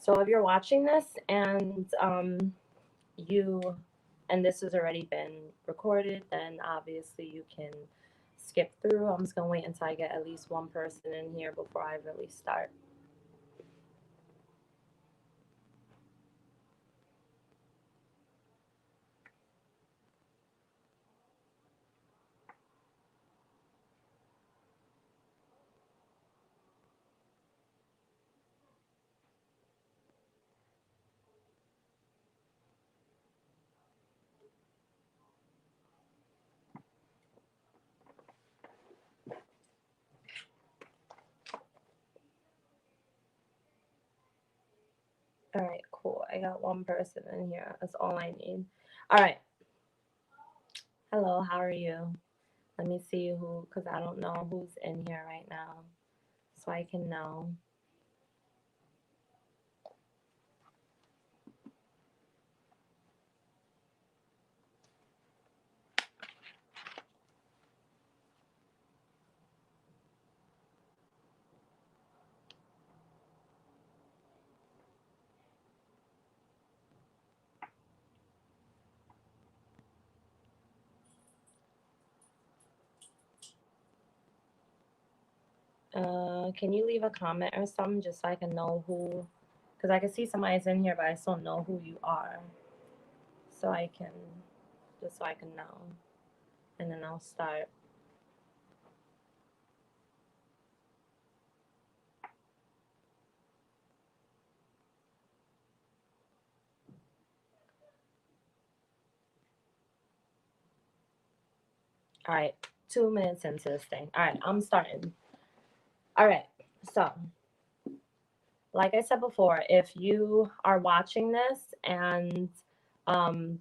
So if you're watching this and you and this has already been recorded, then obviously you can skip through. I'm just gonna wait until I get at least one person in here before I really start. All right, cool. I got one person in here. That's all I need. All right. Hello, how are you? Let me see who, because I don't know who's in here right now, so I can know. Can you leave a comment or something just so I can know who? Because I can see somebody's in here, but I still don't know who you are. So I can, just so I can know. And then I'll start. All right, 2 minutes into this thing. All right, I'm starting. All right, so like I said before, if you are watching this and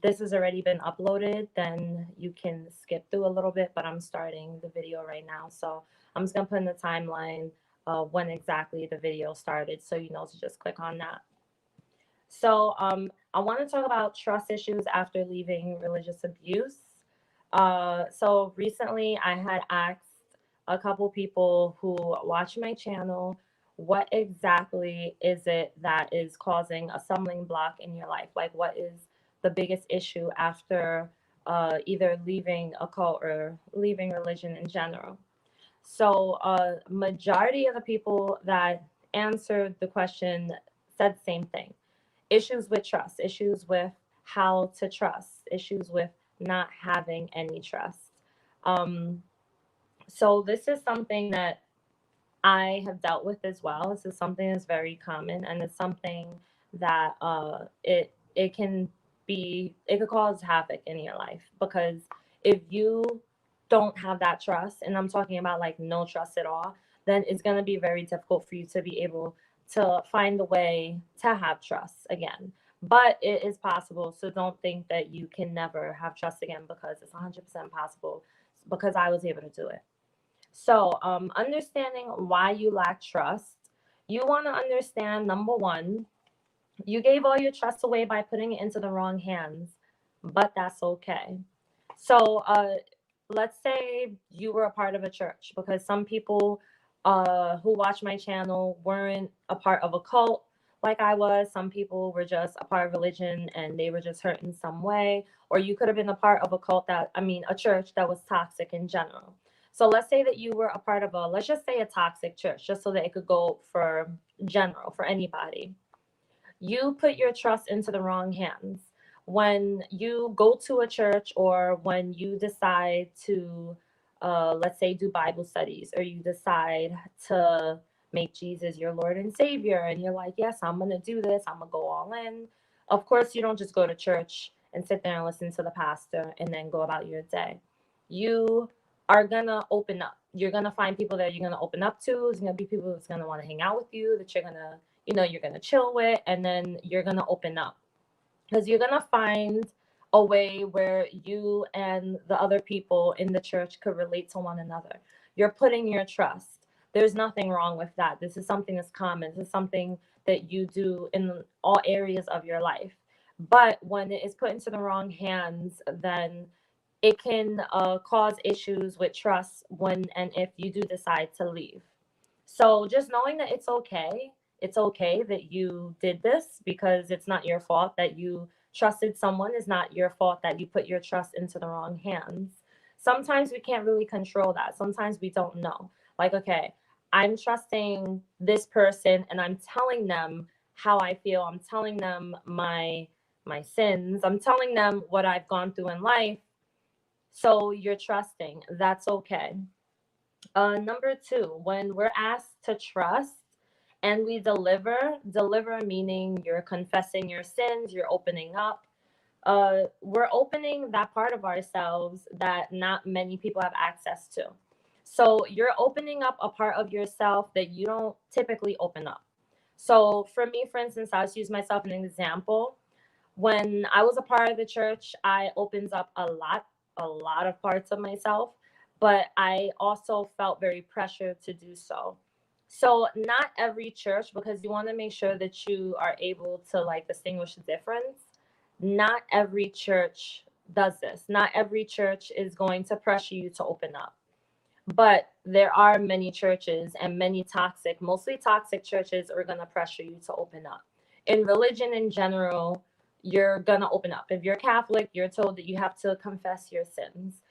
this has already been uploaded, then you can skip through a little bit, but I'm starting the video right now. So I'm just gonna put in the timeline when exactly the video started, so you know to just click on that. So I want to talk about trust issues after leaving religious abuse. So recently I had asked a couple people who watch my channel, what exactly is it that is causing a stumbling block in your life? Like, what is the biggest issue after either leaving a cult or leaving religion in general? So, majority of the people that answered the question said the same thing: issues with trust, issues with how to trust, issues with not having any trust. Um, so this is something that I have dealt with as well. This is something that's very common, and it's something that it can be, it could cause havoc in your life, because if you don't have that trust, and I'm talking about like no trust at all, then it's going to be very difficult for you to be able to find a way to have trust again. But it is possible, so don't think that you can never have trust again, because it's 100% possible, because I was able to do it. So, understanding why you lack trust, you want to understand, number one, you gave all your trust away by putting it into the wrong hands, but that's okay. So, let's say you were a part of a church, because some people who watch my channel weren't a part of a cult like I was. Some people were just a part of religion and they were just hurt in some way. Or you could have been a part of a cult that, I mean, a church that was toxic in general. So let's say that you were a part of a, let's just say a toxic church, just so that it could go for general, for anybody. You put your trust into the wrong hands. When you go to a church, or when you decide to, let's say, do Bible studies, or you decide to make Jesus your Lord and Savior, and you're like, yes, I'm going to do this, I'm going to go all in. Of course, you don't just go to church and sit there and listen to the pastor and then go about your day. You are going to open up. You're going to find people that you're going to open up to. There's going to be people that's going to want to hang out with you, that you're going to, you're going to chill with, and then you're going to open up, because you're going to find a way where you and the other people in the church could relate to one another. You're putting your trust. There's nothing wrong with that. This is something that's common. This is something that you do in all areas of your life. But when it is put into the wrong hands, then it can cause issues with trust when and if you do decide to leave. So just knowing that it's okay it's okay that you did this, because it's not your fault that you trusted someone. It's not your fault that you put your trust into the wrong hands. Sometimes we can't really control that. Sometimes we don't know. Like, okay, I'm trusting this person and I'm telling them how I feel. I'm telling them my sins. I'm telling them what I've gone through in life. So you're trusting. That's okay. Number two, when we're asked to trust and we deliver meaning you're confessing your sins, you're opening up. We're opening that part of ourselves that not many people have access to. So you're opening up a part of yourself that you don't typically open up. So for me, for instance, I'll just use myself as an example. When I was a part of the church, I opened up a lot of parts of myself, but I also felt very pressured to do so. So not every church, because you want to make sure that you are able to like distinguish the difference. Not every church does this. Not every church is going to pressure you to open up. But there are many churches, and many toxic, mostly toxic churches are going to pressure you to open up. In religion in general, you're going to open up. If you're Catholic, you're told that you have to confess your sins.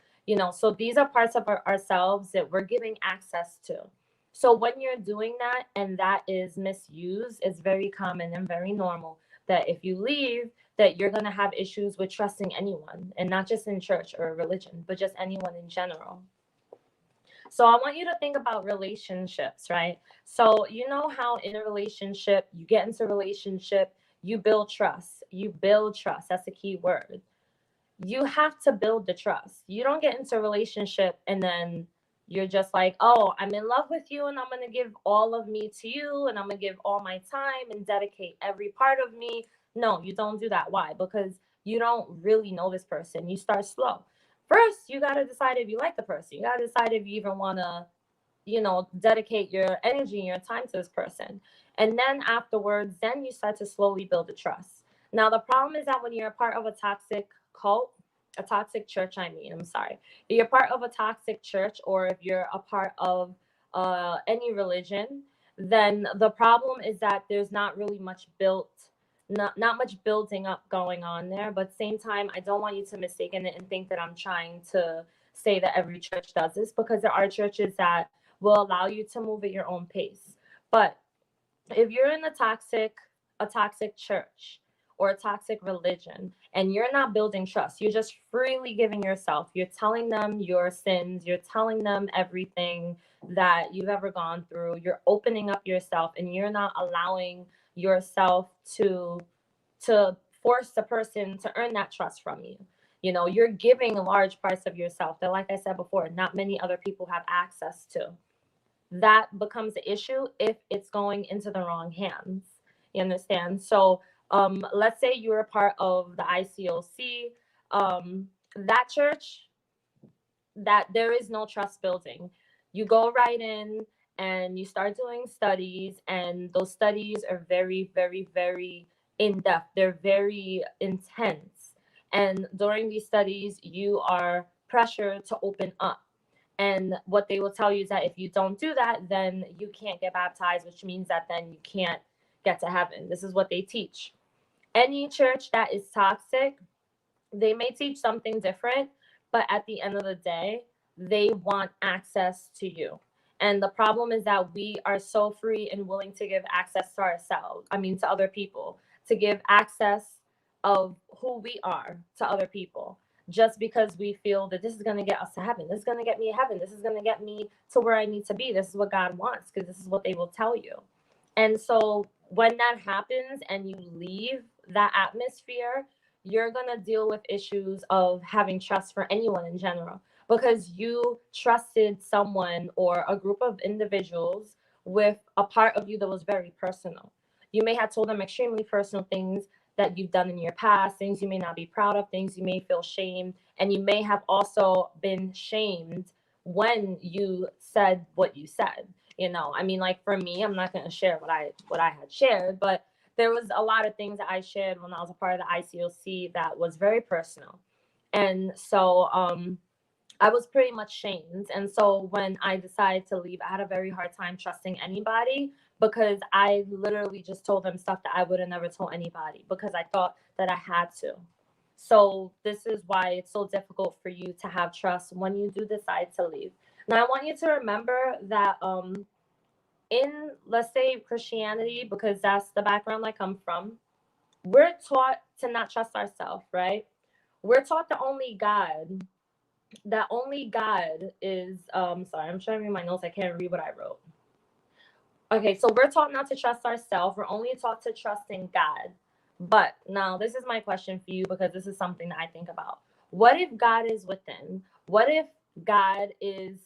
So these are parts of ourselves that we're giving access to. So when you're doing that and that is misused, it's very common and very normal that if you leave, that you're going to have issues with trusting anyone, and not just in church or religion, but just anyone in general. So I want you to think about relationships, right? So you know how in a relationship, you get into a relationship, you build trust. You build trust. That's the key word. You have to build the trust. You don't get into a relationship and then you're just like, oh, I'm in love with you and I'm going to give all of me to you and I'm going to give all my time and dedicate every part of me. No, you don't do that. Why? Because you don't really know this person. You start slow. First, you got to decide if you like the person. You got to decide if you even want to, dedicate your energy and your time to this person. And then afterwards, then you start to slowly build the trust. Now, the problem is that when you're a part of a toxic cult, a toxic church, I'm sorry, if you're part of a toxic church, or if you're a part of any religion, then the problem is that there's not really much not much building up going on there. But same time, I don't want you to mistake it and think that I'm trying to say that every church does this, because there are churches that will allow you to move at your own pace. But if you're in a toxic church or a toxic religion and you're not building trust, you're just freely giving yourself, you're telling them your sins, you're telling them everything that you've ever gone through, you're opening up yourself, and you're not allowing yourself to force the person to earn that trust from you. You're giving large parts of yourself that, like I said before, not many other people have access to. That becomes the issue if it's going into the wrong hands. You understand? So let's say you're a part of the ICOC, that church, that there is no trust building. You go right in and you start doing studies, and those studies are very, very, very in depth. They're very intense. And during these studies, you are pressured to open up. And what they will tell you is that if you don't do that, then you can't get baptized, which means that then you can't get to heaven. This is what they teach. Any church that is toxic, they may teach something different, but at the end of the day, they want access to you. And the problem is that we are so free and willing to give access to ourselves, to other people, to give access of who we are to other people, just because we feel that this is going to get us to heaven. This is going to get me to heaven. This is going to get me to where I need to be. This is what God wants, because this is what they will tell you. And so when that happens and you leave that atmosphere, you're going to deal with issues of having trust for anyone in general, because you trusted someone or a group of individuals with a part of you that was very personal. You may have told them extremely personal things that you've done in your past, things you may not be proud of, things you may feel shamed, and you may have also been shamed when you said what you said. Like for me, I'm not going to share what I had shared, but there was a lot of things that I shared when I was a part of the ICOC that was very personal. And so I was pretty much shamed. And so when I decided to leave, I had a very hard time trusting anybody because I literally just told them stuff that I would have never told anybody because I thought that I had to. So this is why it's so difficult for you to have trust when you do decide to leave. Now I want you to remember that in, let's say, Christianity, because that's the background I come from, we're taught to not trust ourselves, right? We're taught that only God is sorry, I'm trying to read my notes. I can't read what I wrote. Okay, so we're taught not to trust ourselves. We're only taught to trust in God. But now this is my question for you because this is something that I think about. What if God is within? What if God is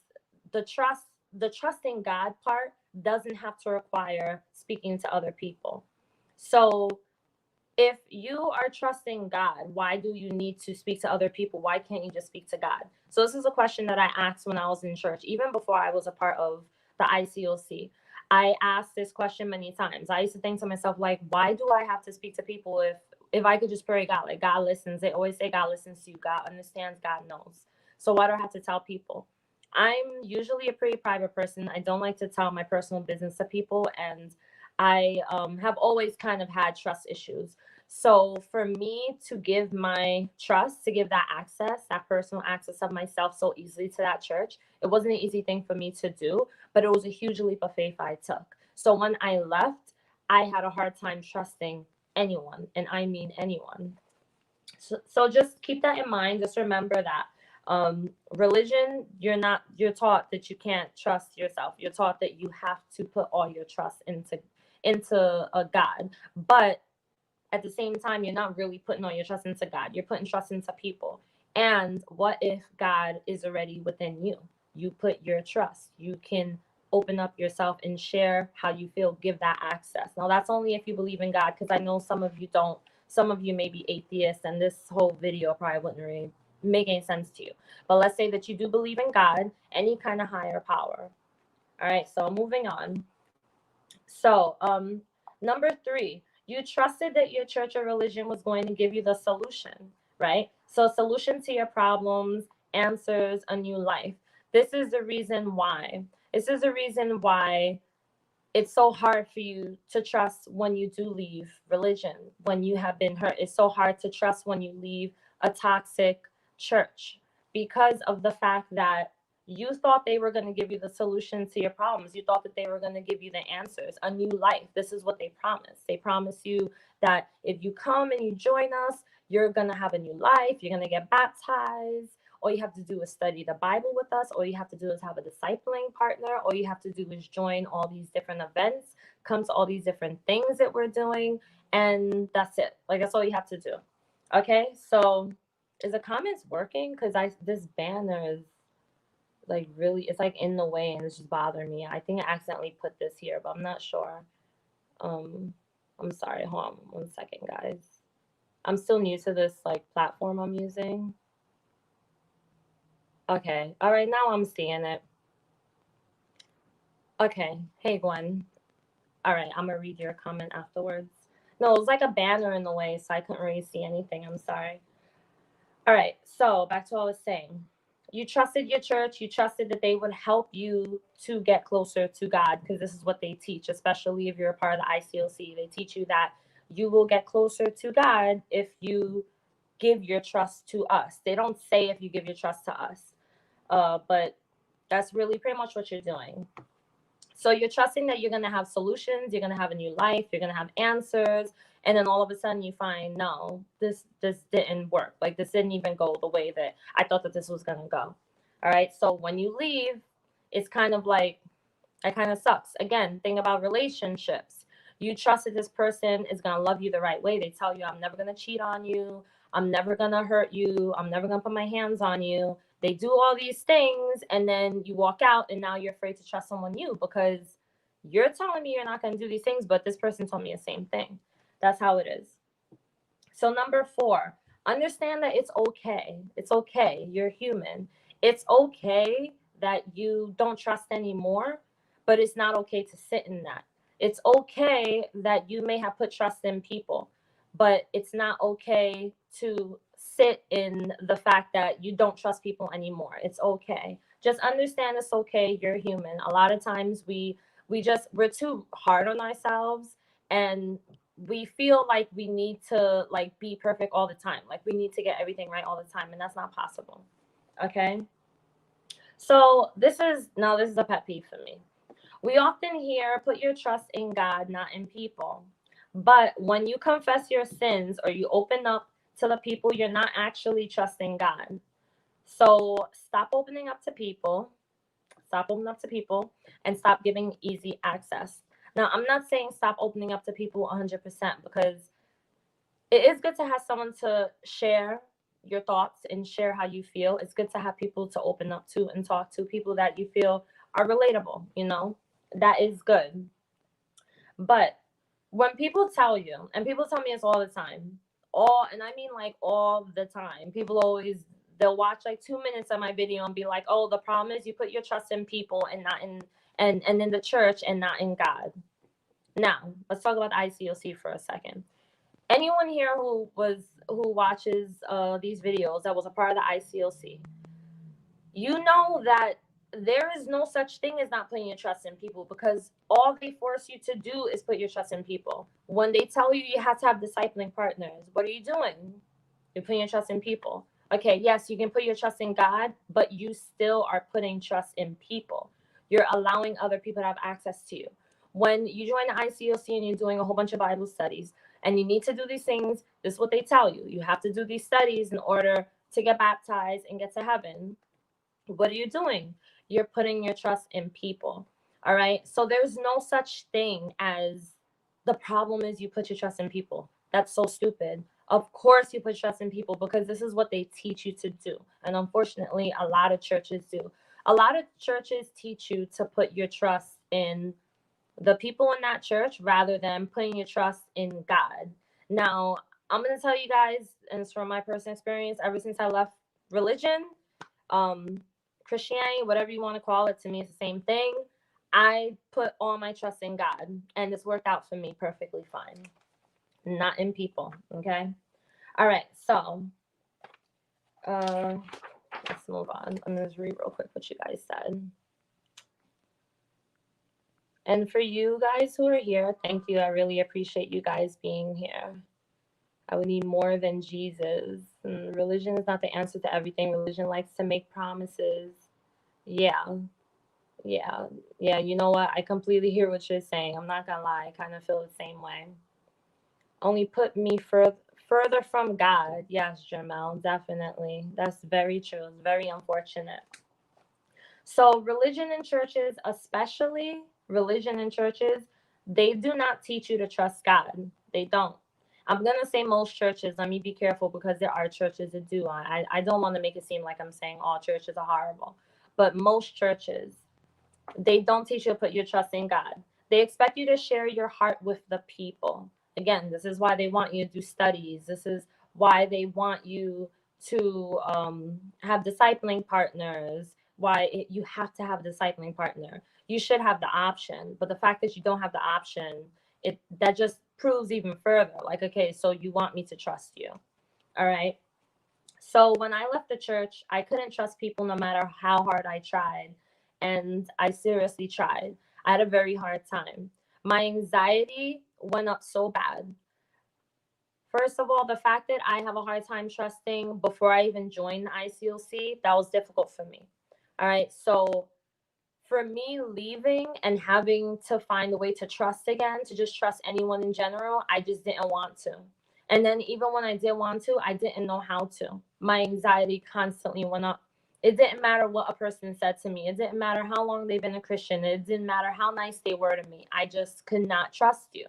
the trust the trusting God part doesn't have to require speaking to other people. So if you are trusting God, why do you need to speak to other people? Why can't you just speak to God? So this is a question that I asked when I was in church, even before I was a part of the ICOC. I asked this question many times. I used to think to myself, like, why do I have to speak to people if I could just pray God? Like, God listens. They always say God listens to you. God understands. God knows. So why do I have to tell people? I'm usually a pretty private person. I don't like to tell my personal business to people, and I have always kind of had trust issues. So for me to give my trust, to give that access, that personal access of myself so easily to that church, it wasn't an easy thing for me to do, but it was a huge leap of faith I took. So when I left, I had a hard time trusting anyone, and I mean anyone. So just keep that in mind. Just remember that religion, you're taught that you can't trust yourself. You're taught that you have to put all your trust into a God. But at the same time, you're not really putting all your trust into God. You're putting trust into people. And what if God is already within you? You put your trust. You can open up yourself and share how you feel, give that access. Now, that's only if you believe in God, because I know some of you don't. Some of you may be atheists, and this whole video probably wouldn't really make any sense to you. But let's say that you do believe in God, any kind of higher power. All right, so moving on. So, number three, you trusted that your church or religion was going to give you the solution, right? So, solution to your problems, answers, a new life. This is the reason why. This is the reason why it's so hard for you to trust when you do leave religion, when you have been hurt. It's so hard to trust when you leave a toxic church because of the fact that you thought they were going to give you the solution to your problems. You thought that they were going to give you the answers, a new life. This is what they promise. They promise you that if you come and you join us, you're going to have a new life. You're going to get baptized. All you have to do is study the Bible with us. All you have to do is have a discipling partner. All you have to do is join all these different events, come to all these different things that we're doing, and that's it. Like, that's all you have to do. Okay, so is the comments working? Because I this banner is like really, it's like in the way and it's just bothering me. I think I accidentally put this here, but I'm not sure. Um, I'm sorry. Hold on 1 second, guys. I'm still new to this like platform I'm using. Okay. All right. Now I'm seeing it. Okay. Hey, Gwen. All right. I'm going to read your comment afterwards. No, it was like a banner in the way, so I couldn't really see anything. I'm sorry. All right. So back to what I was saying. You trusted your church. You trusted that they would help you to get closer to God because this is what they teach, especially if you're a part of the ICOC. They teach you that you will get closer to God if you give your trust to us. They don't say if you give your trust to us, but that's really pretty much what you're doing. So you're trusting that you're going to have solutions, you're going to have a new life, you're going to have answers, and then all of a sudden you find no, this didn't work. Like this didn't even go the way that I thought that this was going to go. All right? So when you leave, it's kind of like it kind of sucks. Again, thing about relationships. You trust that this person is going to love you the right way. They tell you, I'm never going to cheat on you. I'm never going to hurt you. I'm never going to put my hands on you. They do all these things, and then you walk out, and now you're afraid to trust someone new because you're telling me you're not going to do these things, but this person told me the same thing. That's how it is. So, number four, understand that it's okay. It's okay. You're human. It's okay that you don't trust anymore, but it's not okay to sit in that. It's okay that you may have put trust in people, but it's not okay to sit in the fact that you don't trust people anymore. It's okay. Just understand it's okay. You're human. A lot of times we're too hard on ourselves, and we feel like we need to like be perfect all the time. Like we need to get everything right all the time, and that's not possible. Okay? So this is a pet peeve for me. We often hear, put your trust in God, not in people. But when you confess your sins or you open up to the people, you're not actually trusting God. So stop opening up to people, stop opening up to people, and stop giving easy access. Now, I'm not saying stop opening up to people 100% because it is good to have someone to share your thoughts and share how you feel. It's good to have people to open up to and talk to, people that you feel are relatable, you know? That is good. But when people tell you, and people tell me this all the time, and I mean like all the time, people always, they'll watch like 2 minutes of my video and be like, oh, the problem is you put your trust in people and not in, and in the church and not in God. Now, let's talk about the ICOC for a second. Anyone here who watches these videos that was a part of the ICOC, you know that there is no such thing as not putting your trust in people, because all they force you to do is put your trust in people. When they tell you you have to have discipling partners, what are you doing? You're putting your trust in people. Okay, yes, you can put your trust in God, but you still are putting trust in people. You're allowing other people to have access to you. When you join the ICOC and you're doing a whole bunch of Bible studies and you need to do these things, this is what they tell you. You have to do these studies in order to get baptized and get to heaven. What are you doing? You're putting your trust in people. All right. So there's no such thing as the problem is you put your trust in people. That's so stupid. Of course, you put trust in people because this is what they teach you to do. And unfortunately, a lot of churches do. A lot of churches teach you to put your trust in the people in that church rather than putting your trust in God. Now, I'm going to tell you guys, and it's from my personal experience, ever since I left religion, um, Christianity, whatever you want to call it, to me it's the same thing. I put all my trust in God, and it's worked out for me perfectly fine. Not in people. Okay. All right. So, uh, let's move on. I'm gonna just read real quick what you guys said. And for you guys who are here, thank you. I really appreciate you guys being here. I would need more than Jesus. Religion is not the answer to everything. Religion likes to make promises. Yeah. Yeah, yeah, you know what? I completely hear what you're saying. I'm not gonna lie, I kind of feel the same way. Only put me further from God. Yes, Jamel, definitely. That's very true. It's very unfortunate. So, religion in churches, especially religion in churches, they do not teach you to trust God. They don't. I'm gonna say most churches. Let me be careful because there are churches that do. I don't want to make it seem like I'm saying all churches are horrible, but most churches, they don't teach you to put your trust in God. They expect you to share your heart with the people. Again, this is why they want you to do studies. This is why they want you to have discipling partners. You have to have a discipling partner. You should have the option, but the fact that you don't have the option, it that just proves even further. Like, okay, so you want me to trust you, all right? So when I left the church, I couldn't trust people no matter how hard I tried. And I seriously tried. I had a very hard time. My anxiety went up so bad. First of all, the fact that I have a hard time trusting before I even joined the ICOC, that was difficult for me. All right. So for me leaving and having to find a way to trust again, to just trust anyone in general, I just didn't want to. And then even when I did want to, I didn't know how to. My anxiety constantly went up. It didn't matter what a person said to me. It didn't matter how long they've been a Christian. It didn't matter how nice they were to me. I just could not trust you.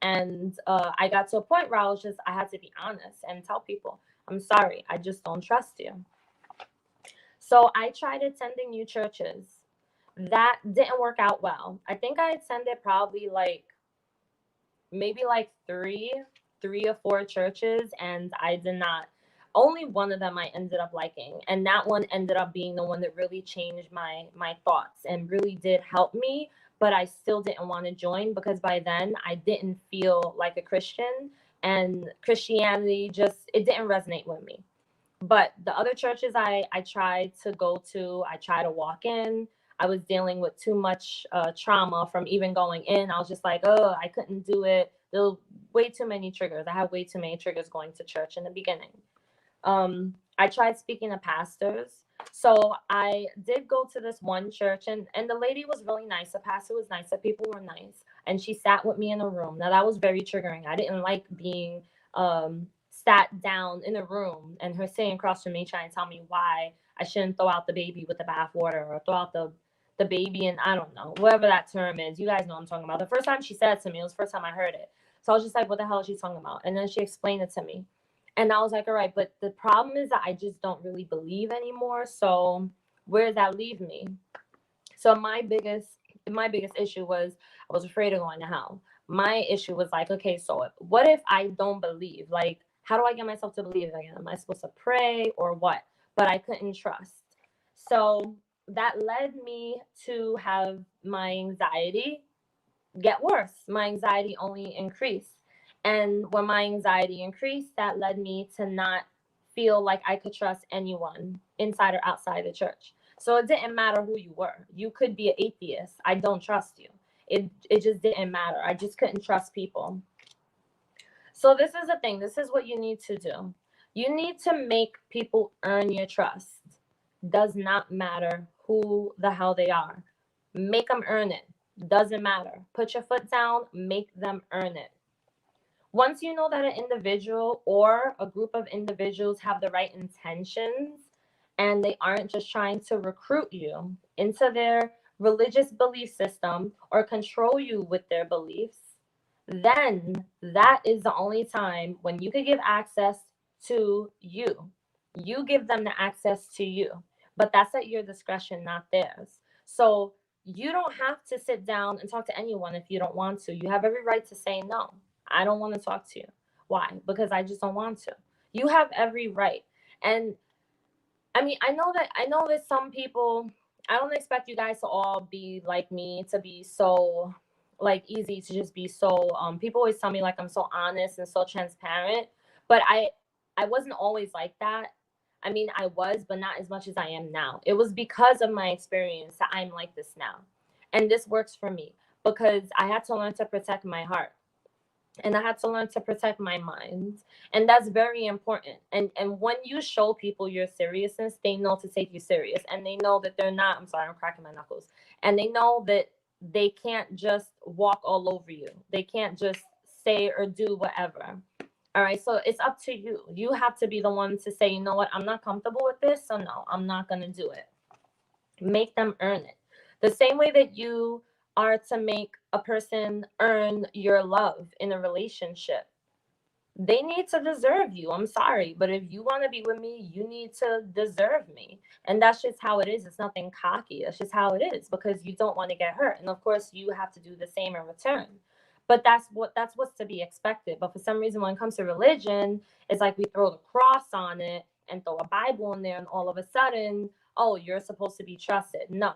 And I got to a point where I had to be honest and tell people, I'm sorry, I just don't trust you. So I tried attending new churches. That didn't work out well. I think I attended probably like maybe like three or four churches, and I did not. Only one of them I ended up liking, and that one ended up being the one that really changed my thoughts and really did help me. But I still didn't want to join because by then I didn't feel like a Christian, and Christianity just it didn't resonate with me. But the other churches I tried to go to, I tried to walk in. I was dealing with too much trauma from even going in. I was just like, oh, I couldn't do it. There were way too many triggers. I had way too many triggers going to church in the beginning. I tried speaking to pastors. So I did go to this one church, and the lady was really nice. The pastor was nice. The people were nice. And she sat with me in a room. Now that was very triggering. I didn't like being sat down in a room and her sitting across from me trying to tell me why I shouldn't throw out the baby with the bathwater or throw out the baby, and I don't know, whatever that term is. You guys know what I'm talking about. The first time she said it to me, it was the first time I heard it. So I was just like, what the hell is she talking about? And then she explained it to me. And I was like, all right, but the problem is that I just don't really believe anymore. So where does that leave me? So my biggest issue was I was afraid of going to hell. My issue was like, okay, so what if I don't believe? Like, how do I get myself to believe again? Am I supposed to pray or what? But I couldn't trust. So that led me to have my anxiety get worse. My anxiety only increased. And when my anxiety increased, that led me to not feel like I could trust anyone inside or outside the church. So it didn't matter who you were. You could be an atheist. I don't trust you. It just didn't matter. I just couldn't trust people. So this is the thing. This is what you need to do. You need to make people earn your trust. Does not matter who the hell they are. Make them earn it. Doesn't matter. Put your foot down, make them earn it. Once you know that an individual or a group of individuals have the right intentions and they aren't just trying to recruit you into their religious belief system or control you with their beliefs, then that is the only time when you could give access to you. You give them the access to you, but that's at your discretion, not theirs. So you don't have to sit down and talk to anyone if you don't want to. You have every right to say no. I don't want to talk to you. Why? Because I just don't want to. You have every right. And I mean, I know that some people, I don't expect you guys to all be like me, to be so like easy to just be so people always tell me like I'm so honest and so transparent, but I wasn't always like that. I mean, I was, but not as much as I am now. It was because of my experience that I'm like this now. And this works for me because I had to learn to protect my heart and I had to learn to protect my mind. And that's very important. And when you show people your seriousness, they know to take you serious. And they know that they're not, I'm sorry, I'm cracking my knuckles. And they know that they can't just walk all over you. They can't just say or do whatever. All right. So it's up to you. You have to be the one to say, you know what, I'm not comfortable with this. So no, I'm not gonna do it. Make them earn it. The same way that you are to make a person earn your love in a relationship. They need to deserve you. I'm sorry, but if you want to be with me, you need to deserve me. And that's just how it is. It's nothing cocky. That's just how it is because you don't want to get hurt. And of course, you have to do the same in return. But that's what's to be expected. But for some reason, when it comes to religion, it's like we throw the cross on it and throw a Bible in there, and all of a sudden, oh, you're supposed to be trusted. No,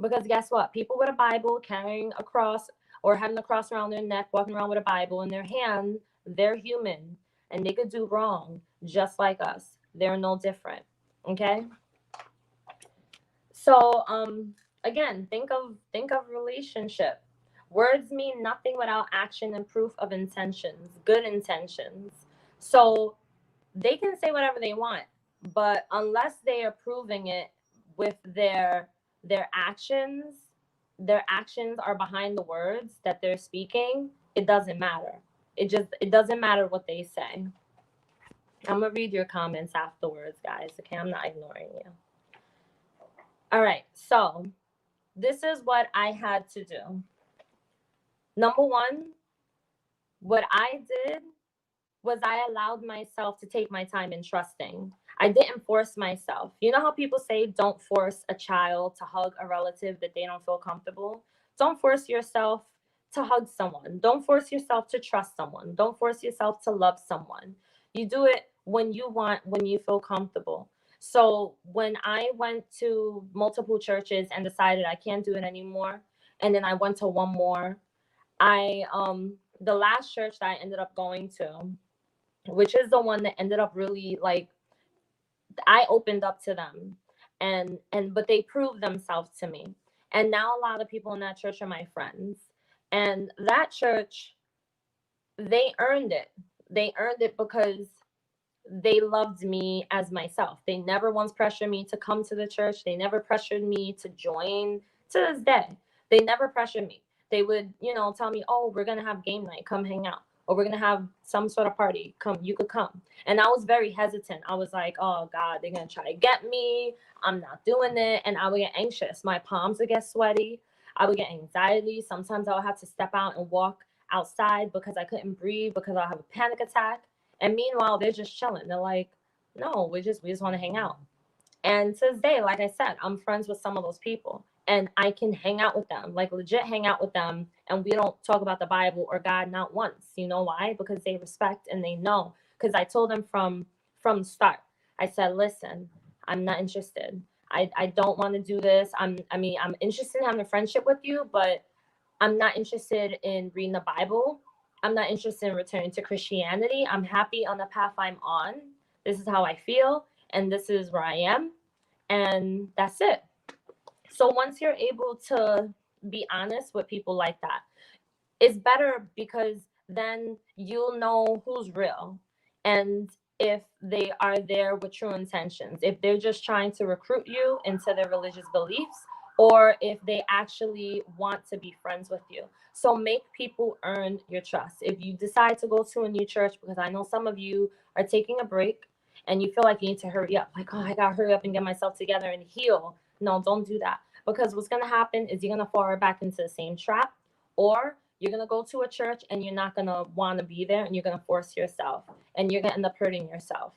because guess what? People with a Bible carrying a cross or having a cross around their neck, walking around with a Bible in their hand, they're human and they could do wrong just like us. They're no different. Okay? So again, think of relationship. Words mean nothing without action and proof of intentions, good intentions. So they can say whatever they want, but unless they are proving it with their actions, their actions are behind the words that they're speaking, it doesn't matter. It doesn't matter what they say. I'm gonna read your comments afterwards, guys. Okay, I'm not ignoring you. All right, so this is what I had to do. Number one, what I did was I allowed myself to take my time in trusting. I didn't force myself. You know how people say don't force a child to hug a relative that they don't feel comfortable? Don't force yourself to hug someone. Don't force yourself to trust someone. Don't force yourself to love someone. You do it when you want, when you feel comfortable. So when I went to multiple churches and decided I can't do it anymore, and then I went to one more, I the last church that I ended up going to, which is the one that ended up really like I opened up to them, and but they proved themselves to me. And now a lot of people in that church are my friends. And that church, they earned it. They earned it because they loved me as myself. They never once pressured me to come to the church. They never pressured me to join. To this day, they never pressured me. They would, tell me, "Oh, we're gonna have game night. Come hang out." Or we're gonna have some sort of party. Come, you could come. And I was very hesitant. I was like, "Oh God, they're gonna try to get me. I'm not doing it." And I would get anxious. My palms would get sweaty. I would get anxiety. Sometimes I would have to step out and walk outside because I couldn't breathe because I have a panic attack. And meanwhile, they're just chilling. They're like, "No, we just want to hang out." And to this day, like I said, I'm friends with some of those people, and I can hang out with them, like legit hang out with them. And we don't talk about the Bible or God not once. You know why? Because they respect and they know. Because I told them from the start. I said, "Listen, I'm not interested. I don't want to do this. I'm interested in having a friendship with you, but I'm not interested in reading the Bible. I'm not interested in returning to Christianity. I'm happy on the path I'm on. This is how I feel, and this is where I am, and that's it." So once you're able to be honest with people like that, it's better because then you'll know who's real, and if they are there with true intentions, if they're just trying to recruit you into their religious beliefs, or if they actually want to be friends with you. So make people earn your trust. If you decide to go to a new church, because I know some of you are taking a break and you feel like you need to hurry up, like, "Oh, I gotta hurry up and get myself together and heal." No, don't do that, because what's going to happen is you're going to fall right back into the same trap, or you're going to go to a church and you're not going to want to be there, and you're going to force yourself, and you're going to end up hurting yourself.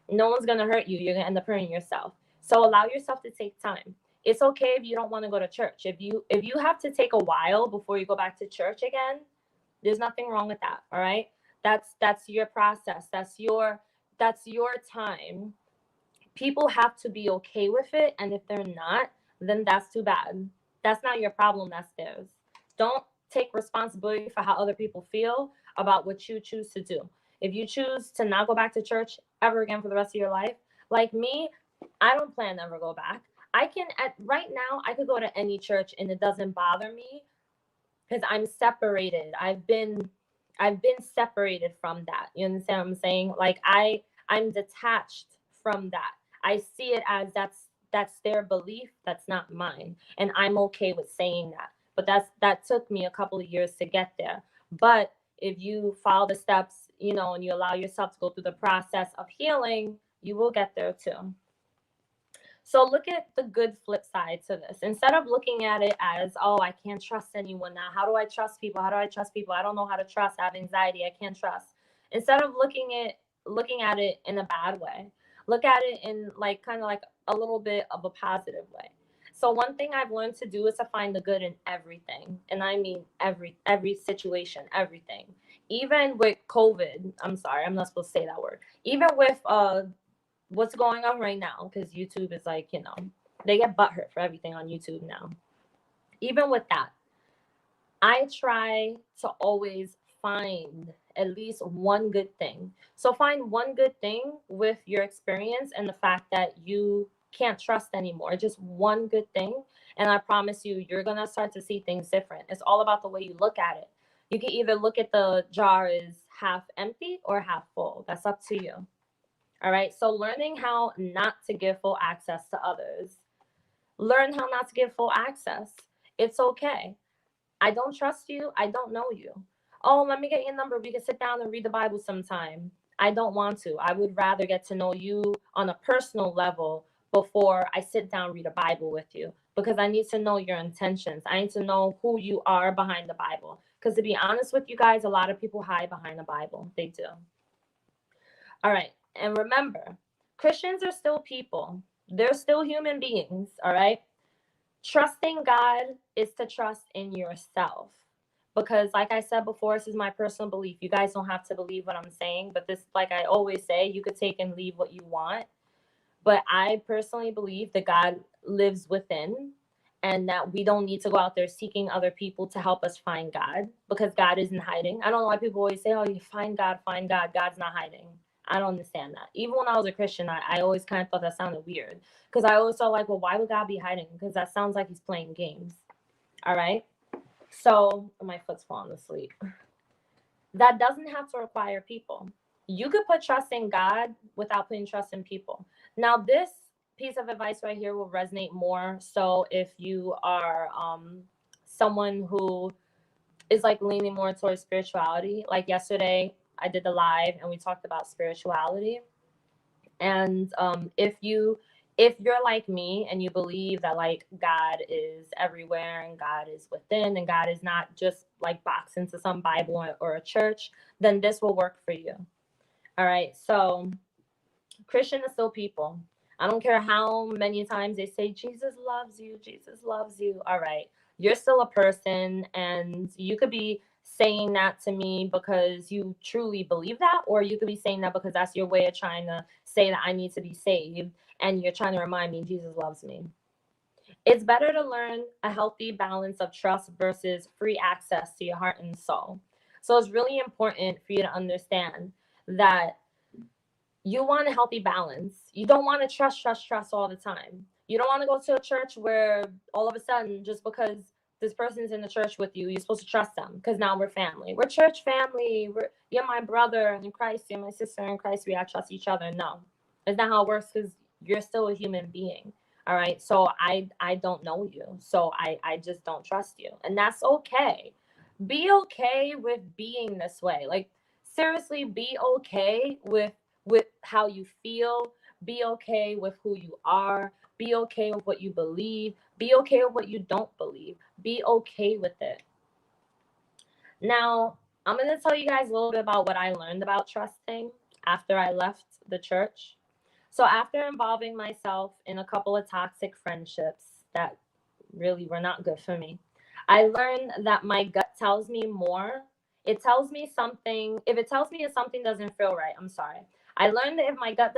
No one's going to hurt you. You're going to end up hurting yourself. So allow yourself to take time. It's okay if you don't want to go to church. If you have to take a while before you go back to church again, there's nothing wrong with that. All right? That's your process. That's your time. People have to be okay with it, and if they're not, then that's too bad. That's not your problem, that's theirs. Don't take responsibility for how other people feel about what you choose to do. If you choose to not go back to church ever again for the rest of your life, like me, I don't plan to ever go back. I can at right now I could go to any church and it doesn't bother me because I'm separated. I've been separated from that. You understand what I'm saying? Like I'm detached from that. I see it as that's their belief, that's not mine. And I'm okay with saying that. But that took me a couple of years to get there. But if you follow the steps, and you allow yourself to go through the process of healing, you will get there too. So look at the good flip side to this. Instead of looking at it as, "Oh, I can't trust anyone now. How do I trust people? How do I trust people? I don't know how to trust. I have anxiety. I can't trust." Instead of looking at it in a bad way, look at it in like kind of like a little bit of a positive way. So one thing I've learned to do is to find the good in everything. And I mean every situation, everything. Even with COVID, I'm sorry, I'm not supposed to say that word. Even with what's going on right now, because YouTube is like, they get butthurt for everything on YouTube now. Even with that, I try to always find at least one good thing. So find one good thing with your experience and the fact that you can't trust anymore. Just one good thing. And I promise you, you're going to start to see things different. It's all about the way you look at it. You can either look at the jar as half empty or half full. That's up to you. All right. So learning how not to give full access to others. Learn how not to give full access. It's okay. I don't trust you. I don't know you. "Oh, let me get your number. We can sit down and read the Bible sometime." I don't want to. I would rather get to know you on a personal level before I sit down and read a Bible with you, because I need to know your intentions. I need to know who you are behind the Bible. Because to be honest with you guys, a lot of people hide behind the Bible. They do. All right. And remember, Christians are still people. They're still human beings. All right. Trusting God is to trust in yourself. Because, like I said before, this is my personal belief. You guys don't have to believe what I'm saying, but this, like I always say, you could take and leave what you want. But I personally believe that God lives within, and that we don't need to go out there seeking other people to help us find God, because God isn't hiding. I don't know why people always say, "Oh, you find God, find God." God's not hiding. I don't understand that. Even when I was a Christian, I always kind of thought that sounded weird because I always thought like, well, why would God be hiding? Because that sounds like he's playing games. All right. So my foot's falling asleep. That doesn't have to require people. You could put trust in God without putting trust in people. Now, this piece of advice right here will resonate more. So if you are someone who is like leaning more towards spirituality, like yesterday, I did the live and we talked about spirituality. And if you're like me and you believe that like God is everywhere and God is within and God is not just like boxed into some Bible or a church, then this will work for you. All right. So Christian is still people. I don't care how many times they say Jesus loves you, Jesus loves you. All right. You're still a person and you could be saying that to me because you truly believe that, or you could be saying that because that's your way of trying to say that I need to be saved and you're trying to remind me Jesus loves me. It's better to learn a healthy balance of trust versus free access to your heart and soul. So it's really important for you to understand that you want a healthy balance. You don't want to trust all the time. You don't want to go to a church where all of a sudden, just because this person's in the church with you, you're supposed to trust them because now we're family. We're church family. You're my brother in Christ. You're my sister in Christ. We gotta trust each other. No, it's not how it works because you're still a human being. All right. So I don't know you. So I just don't trust you. And that's okay. Be okay with being this way. Like seriously, be okay with how you feel, be okay with who you are, be okay with what you believe, be okay with what you don't believe, be okay with it. Now, I'm going to tell you guys a little bit about what I learned about trusting after I left the church. So, after involving myself in a couple of toxic friendships that really were not good for me, I learned that my gut tells me more. It tells me something. If it tells me if something doesn't feel right, I'm sorry. I learned that if my gut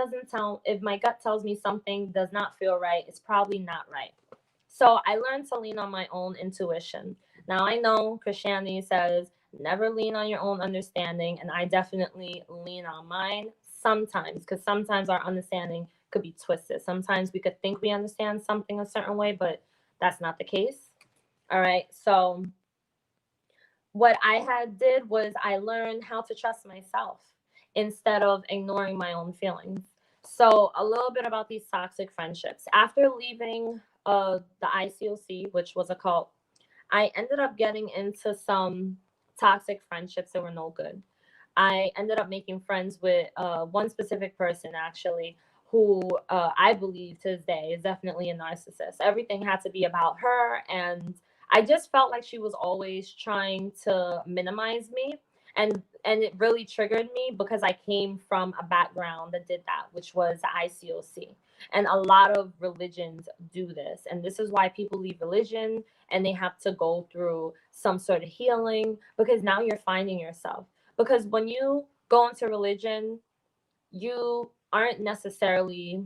tells me something does not feel right, it's probably not right. So I learned to lean on my own intuition. Now I know Christianity says never lean on your own understanding, and I definitely lean on mine sometimes because sometimes our understanding could be twisted. Sometimes we could think we understand something a certain way, but that's not the case. All right. So what I had did was I learned how to trust myself instead of ignoring my own feelings. So a little bit about these toxic friendships. After leaving the ICOC, which was a cult, I ended up getting into some toxic friendships that were no good. I ended up making friends with one specific person actually who I believe to this day is definitely a narcissist. Everything had to be about her, and I just felt like she was always trying to minimize me, and it really triggered me because I came from a background that did that, which was the ICOC. And a lot of religions do this, and this is why people leave religion and they have to go through some sort of healing because now you're finding yourself. Because when you go into religion, you aren't necessarily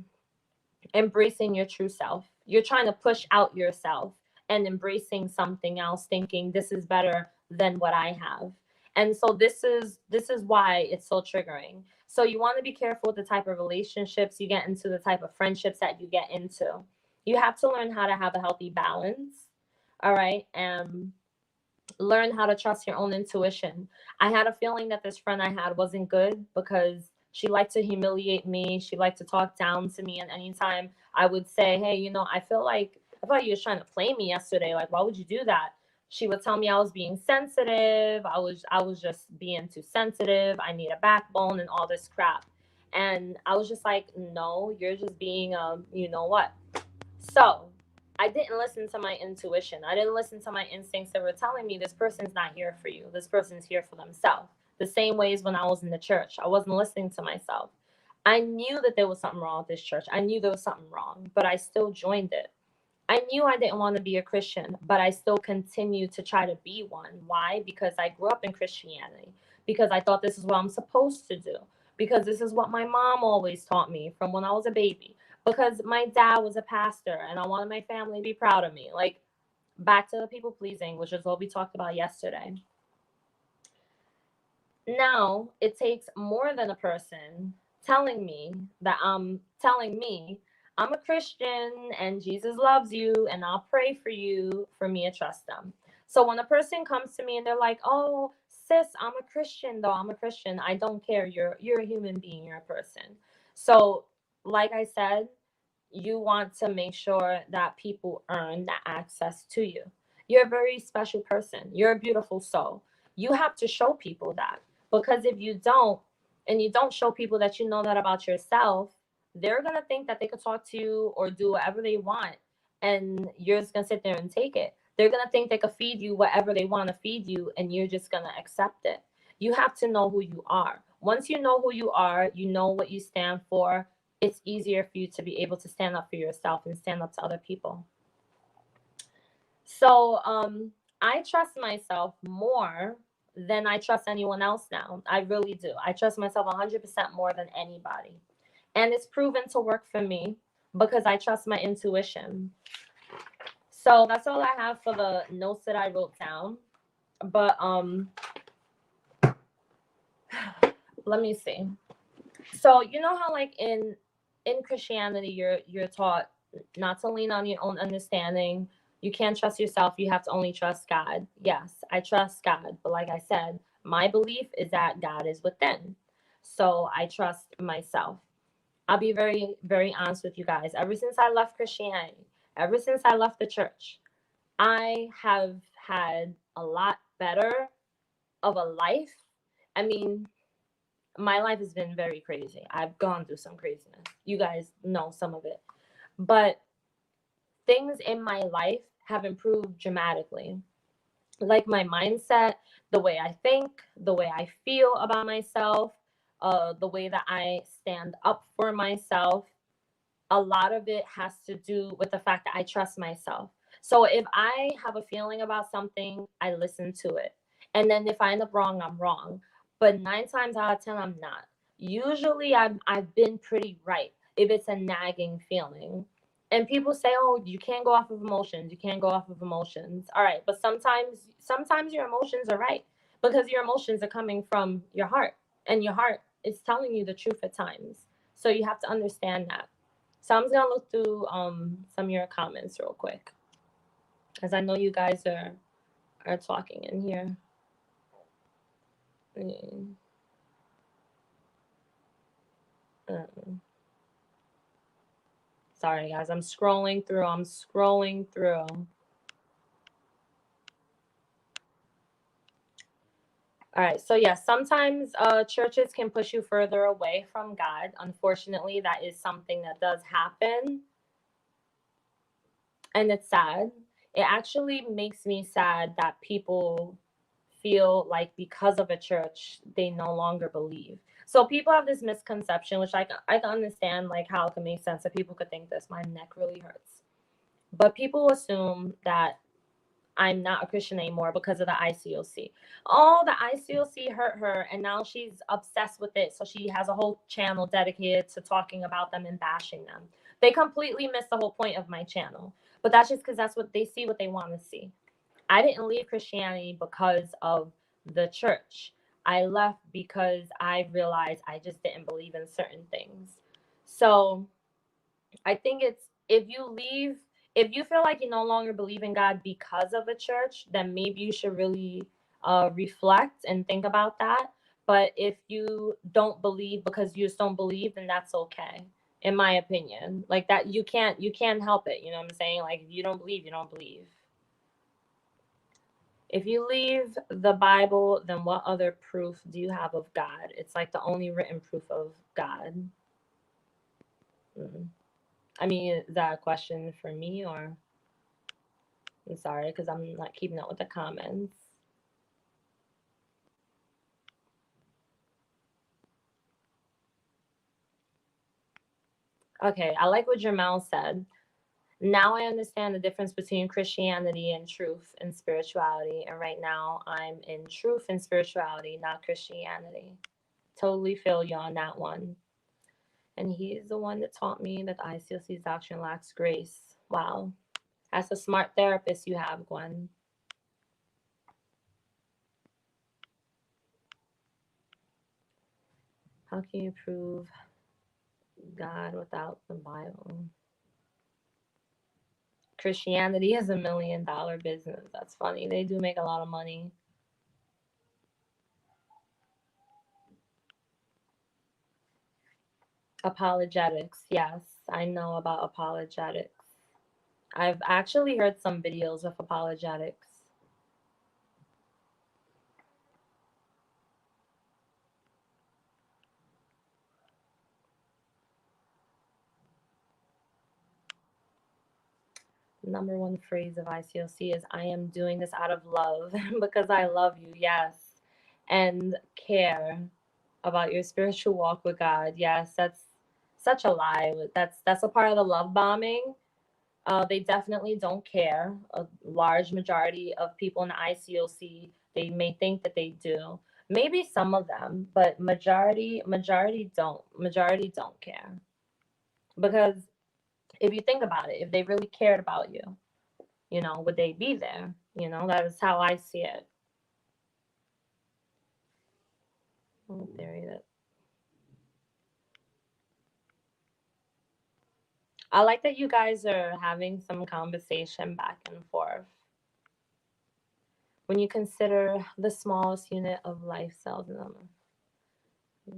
embracing your true self. You're trying to push out yourself and embracing something else, thinking this is better than what I have. And so this is why it's so triggering. So you want to be careful with the type of relationships you get into, the type of friendships that you get into. You have to learn how to have a healthy balance. All right. And learn how to trust your own intuition. I had a feeling that this friend I had wasn't good because she liked to humiliate me. She liked to talk down to me. And anytime I would say, hey, I thought you was trying to play me yesterday. Like, why would you do that? She would tell me I was being sensitive. I was just being too sensitive. I need a backbone and all this crap. And I was just like, no, you're just being you know what? So I didn't listen to my intuition. I didn't listen to my instincts that were telling me this person's not here for you. This person's here for themselves. The same ways when I was in the church, I wasn't listening to myself. I knew that there was something wrong with this church. I knew there was something wrong, but I still joined it. I knew I didn't want to be a Christian, but I still continued to try to be one. Why? Because I grew up in Christianity, because I thought this is what I'm supposed to do, because this is what my mom always taught me from when I was a baby, because my dad was a pastor and I wanted my family to be proud of me. Like, back to the people pleasing, which is what we talked about yesterday. Now, it takes more than a person telling me I'm a Christian and Jesus loves you and I'll pray for you for me to trust them. So when a person comes to me and they're like, "Oh, sis, I'm a Christian though. I'm a Christian." I don't care. You're a human being, you're a person. So, like I said, you want to make sure that people earn that access to you. You're a very special person. You're a beautiful soul. You have to show people that, because if you don't, and you don't show people that you know that about yourself, they're going to think that they could talk to you or do whatever they want. And you're just going to sit there and take it. They're going to think they could feed you whatever they want to feed you, and you're just going to accept it. You have to know who you are. Once you know who you are, you know what you stand for, it's easier for you to be able to stand up for yourself and stand up to other people. So I trust myself more than I trust anyone else now. I really do. I trust myself 100% more than anybody. And it's proven to work for me because I trust my intuition. So that's all I have for the notes that I wrote down. But let me see. So you know how like in Christianity you're taught not to lean on your own understanding. You can't trust yourself. You have to only trust God. Yes, I trust God, but like I said, my belief is that God is within. So I trust myself. I'll be very very honest with you guys. Ever since I left Christianity, ever since I left the church, I have had a lot better of a life. I mean, my life has been very crazy. I've gone through some craziness. You guys know some of it. But things in my life have improved dramatically. Like my mindset, the way I think, the way I feel about myself, the way that I stand up for myself. A lot of it has to do with the fact that I trust myself. So if I have a feeling about something, I listen to it. And then if I end up wrong, I'm wrong. But 9 times out of 10, I'm not. Usually I've been pretty right if it's a nagging feeling. And people say, "Oh, you can't go off of emotions. You can't go off of emotions." All right, but sometimes your emotions are right because your emotions are coming from your heart, and your heart is telling you the truth at times. So you have to understand that. So I'm just gonna look through some of your comments real quick, as I know you guys are talking in here. Mm, Sorry guys, I'm scrolling through. I'm scrolling through. All right, so yeah, sometimes churches can push you further away from God. Unfortunately, that is something that does happen, and it's sad. It actually makes me sad that people feel like because of a church they no longer believe. So people have this misconception, which I can understand like how it can make sense that people could think this. My neck really hurts. But people assume that I'm not a Christian anymore because of the ICOC. Oh, the ICOC hurt her and now she's obsessed with it. So she has a whole channel dedicated to talking about them and bashing them. They completely missed the whole point of my channel. But that's just because that's what they see, what they want to see. I didn't leave Christianity because of the church. I left because I realized I just didn't believe in certain things. So I think it's if you feel like you no longer believe in God because of a church, then maybe you should really reflect and think about that. But if you don't believe because you just don't believe, then that's okay, in my opinion. Like that, you can't help it. You know what I'm saying? Like if you don't believe, you don't believe. If you leave the Bible, then what other proof do you have of God? It's like the only written proof of God. Mm. I mean, is that a question for me or? I'm sorry, because I'm not keeping up with the comments. Okay, I like what Jamal said. Now I understand the difference between Christianity and truth and spirituality. And right now I'm in truth and spirituality, not Christianity. Totally feel you on that one. And he's the one that taught me that the ICLC's doctrine lacks grace. Wow. That's a smart therapist you have, Gwen. How can you prove God without the Bible. Christianity is $1 million business. That's funny. They do make a lot of money. Apologetics. Yes, I know about apologetics. I've actually heard some videos of apologetics. Number one phrase of ICOC is I am doing this out of love because I love you. Yes. And care about your spiritual walk with God. Yes, that's such a lie. That's a part of the love bombing. They definitely don't care. A large majority of people in the ICOC, they may think that they do. Maybe some of them, but majority don't care. Because if you think about it, if they really cared about you, would they be there? That is how I see it. Theory that I like that you guys are having some conversation back and forth. When you consider the smallest unit of life cells in them,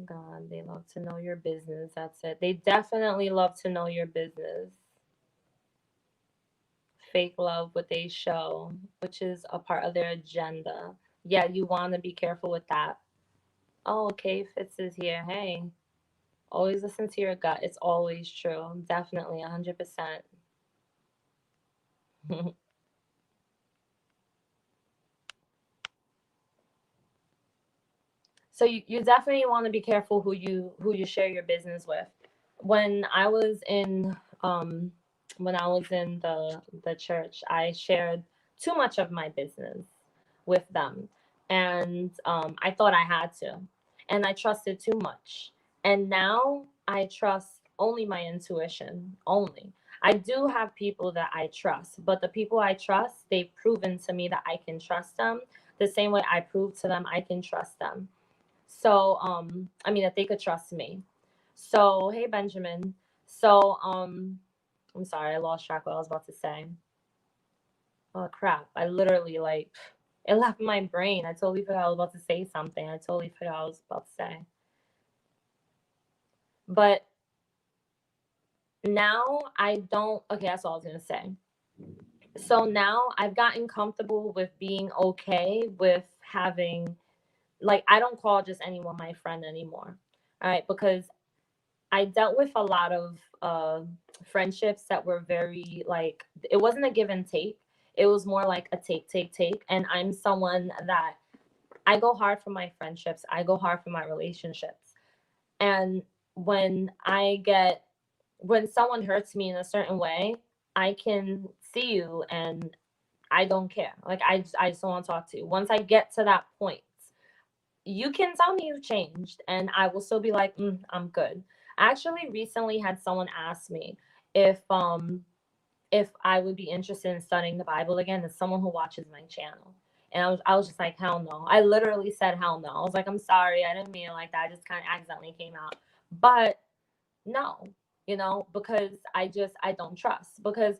God, they love to know your business. That's it. They definitely love to know your business. Fake love, what they show, which is a part of their agenda. Yeah, you want to be careful with that. Oh, okay, Fitz is here. Hey, always listen to your gut. It's always true. Definitely, 100%. So you definitely want to be careful who you share your business with. When I was in um when I was in the church, I shared too much of my business with them, and I thought I had to, and I trusted too much. And now I trust only my intuition. Only. I do have people that I trust, but the people I trust, they've proven to me that I can trust them the same way I proved to them I can trust them. So, I mean, that they could trust me. So, hey, Benjamin. So, I'm sorry, I lost track of what I was about to say. Oh, crap. I literally, like, it left my brain. I totally forgot I was about to say something. I totally forgot I was about to say. But now I don't, okay, that's all I was going to say. So now I've gotten comfortable with being okay with having, like, I don't call just anyone my friend anymore. All right, because I dealt with a lot of friendships that were very like it wasn't a give and take. It was more like a take, take, take. And I'm someone that I go hard for my friendships. I go hard for my relationships. And when I get when someone hurts me in a certain way, I can see you and I don't care. Like I just don't want to talk to you. Once I get to that point, you can tell me you've changed and I will still be like, I'm good. I actually recently had someone ask me if I would be interested in studying the Bible again. As someone who watches my channel. And I was just like, hell no. I literally said hell no. I was like, I'm sorry, I didn't mean it like that. I just kind of accidentally came out. But no, because I don't trust. Because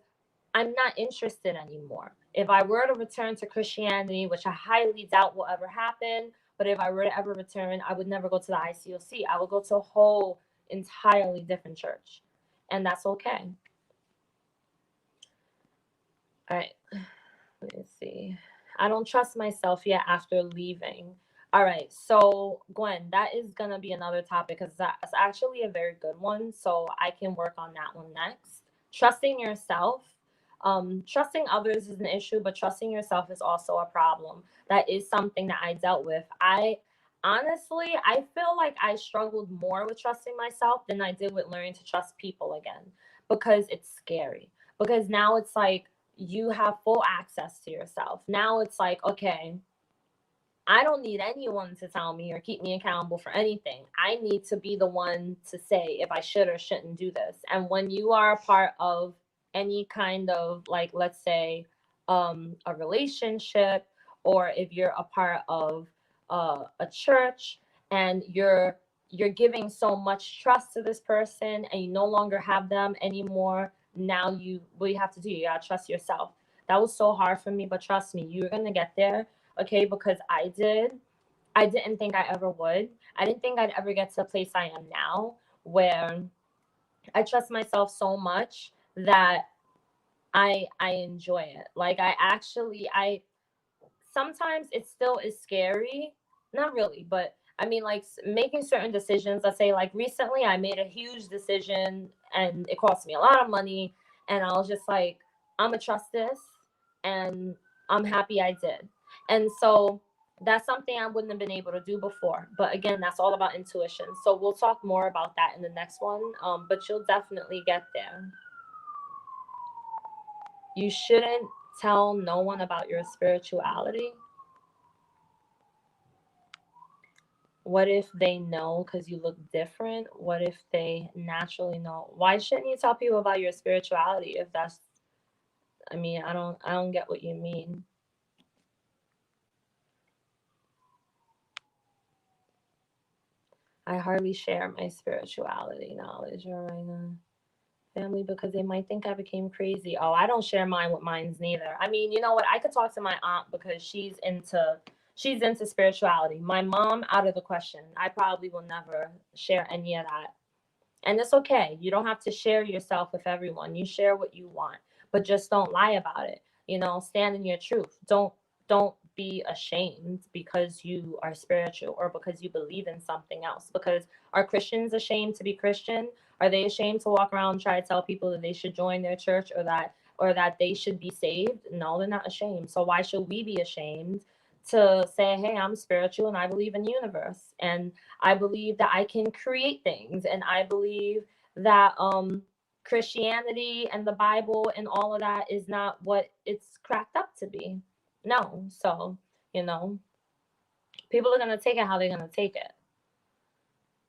I'm not interested anymore. If I were to return to Christianity, which I highly doubt will ever happen, but if I were to ever return, I would never go to the ICOC. I would go to a whole entirely different church. And that's okay. All right. Let me see. I don't trust myself yet after leaving. All right. So, Gwen, that is going to be another topic because that's actually a very good one. So, I can work on that one next. Trusting yourself. Trusting others is an issue, but trusting yourself is also a problem. That is something that I dealt with. I feel like I struggled more with trusting myself than I did with learning to trust people again because it's scary. Because now it's like, you have full access to yourself. Now it's like, okay, I don't need anyone to tell me or keep me accountable for anything. I need to be the one to say if I should or shouldn't do this. And when you are a part of any kind of, like, let's say, a relationship, or if you're a part of a church and you're giving so much trust to this person and you no longer have them anymore. Now what you have to do, you gotta trust yourself. That was so hard for me, but trust me, you're gonna get there, okay? Because I didn't think I ever would. I didn't think I'd ever get to the place I am now, where I trust myself so much that I enjoy it. Like, I sometimes it still is scary. Not really, but I mean, like, making certain decisions. Let's say, like, recently I made a huge decision and it cost me a lot of money. And I was just like, I'm going to trust this. And I'm happy I did. And so that's something I wouldn't have been able to do before. But again, that's all about intuition. So we'll talk more about that in the next one. But you'll definitely get there. You shouldn't tell no one about your spirituality. What if they know because you look different? What if they naturally know? Why shouldn't you tell people about your spirituality if that's, I mean, I don't get what you mean. I hardly share my spirituality knowledge right now. Family, because they might think I became crazy. Oh, I don't share mine with mines neither. I mean, you know what? I could talk to my aunt because she's into spirituality. My mom, out of the question. I probably will never share any of that. And it's okay. You don't have to share yourself with everyone. You share what you want, but just don't lie about it. Stand in your truth. Don't be ashamed because you are spiritual or because you believe in something else. Because are Christians ashamed to be Christian? Are they ashamed to walk around and try to tell people that they should join their church or that they should be saved? No, they're not ashamed. So why should we be ashamed to say, hey, I'm spiritual and I believe in the universe and I believe that I can create things, and I believe that Christianity and the Bible and all of that is not what it's cracked up to be. No. So, you know, people are going to take it how they're going to take it.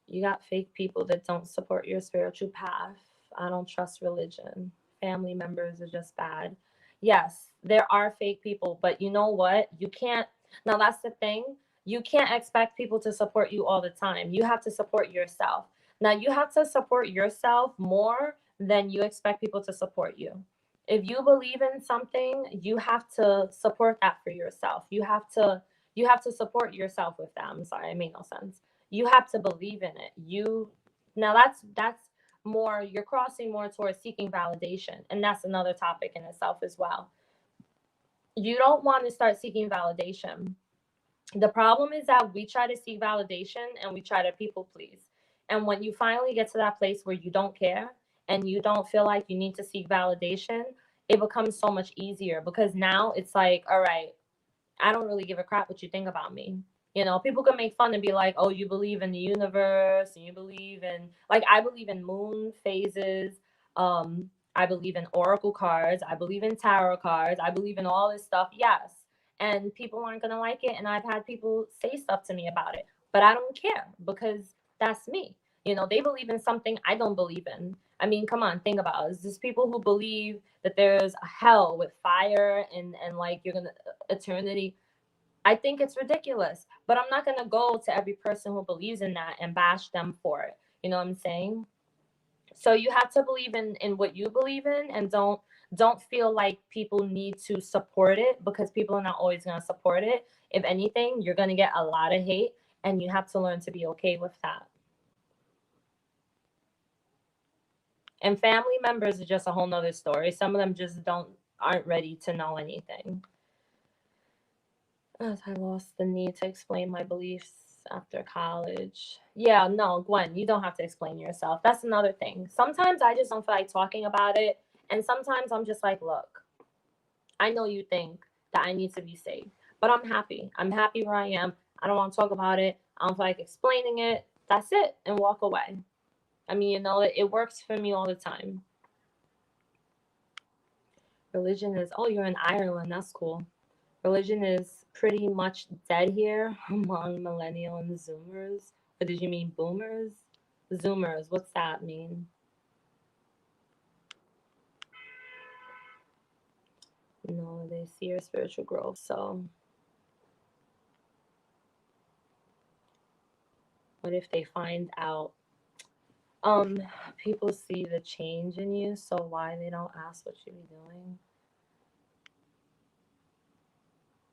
You got fake people that don't support your spiritual path. I don't trust religion. Family members are just bad. Yes, there are fake people, but you know what? You can't. Now, that's the thing. You can't expect people to support you all the time. You have to support yourself. Now, you have to support yourself more than you expect people to support you. If you believe in something, you have to support that for yourself. You have to support yourself with that. I'm sorry, it made no sense. You have to believe in it. Now that's more, you're crossing more towards seeking validation, and that's another topic in itself as well. You don't want to start seeking validation. The problem is that we try to seek validation and we try to people please. And when you finally get to that place where you don't care and you don't feel like you need to seek validation, it becomes so much easier because now it's like, all right, I don't really give a crap what you think about me. People can make fun and be like, oh, you believe in the universe and you believe in, like, I believe in moon phases. I believe in oracle cards. I believe in tarot cards. I believe in all this stuff. Yes. And people aren't going to like it. And I've had people say stuff to me about it, but I don't care because that's me. They believe in something I don't believe in. I mean, come on, think about it. There's people who believe that there's a hell with fire and like you're gonna eternity. I think it's ridiculous, but I'm not gonna go to every person who believes in that and bash them for it. You know what I'm saying? So you have to believe in what you believe in, and don't feel like people need to support it because people are not always gonna support it. If anything, you're gonna get a lot of hate, and you have to learn to be okay with that. And family members are just a whole nother story. Some of them just aren't ready to know anything. As I lost the need to explain my beliefs after college. Yeah, no, Gwen, you don't have to explain yourself. That's another thing. Sometimes I just don't feel like talking about it. And sometimes I'm just like, look, I know you think that I need to be saved, but I'm happy. I'm happy where I am. I don't want to talk about it. I don't feel like explaining it. That's it. And walk away. I mean, it works for me all the time. Religion is, oh, you're in Ireland. That's cool. Religion is pretty much dead here among millennial and zoomers. Or did you mean boomers? Zoomers, what's that mean? No, they see your spiritual growth. So What if they find out? People see the change in you, so why they don't ask what you be doing?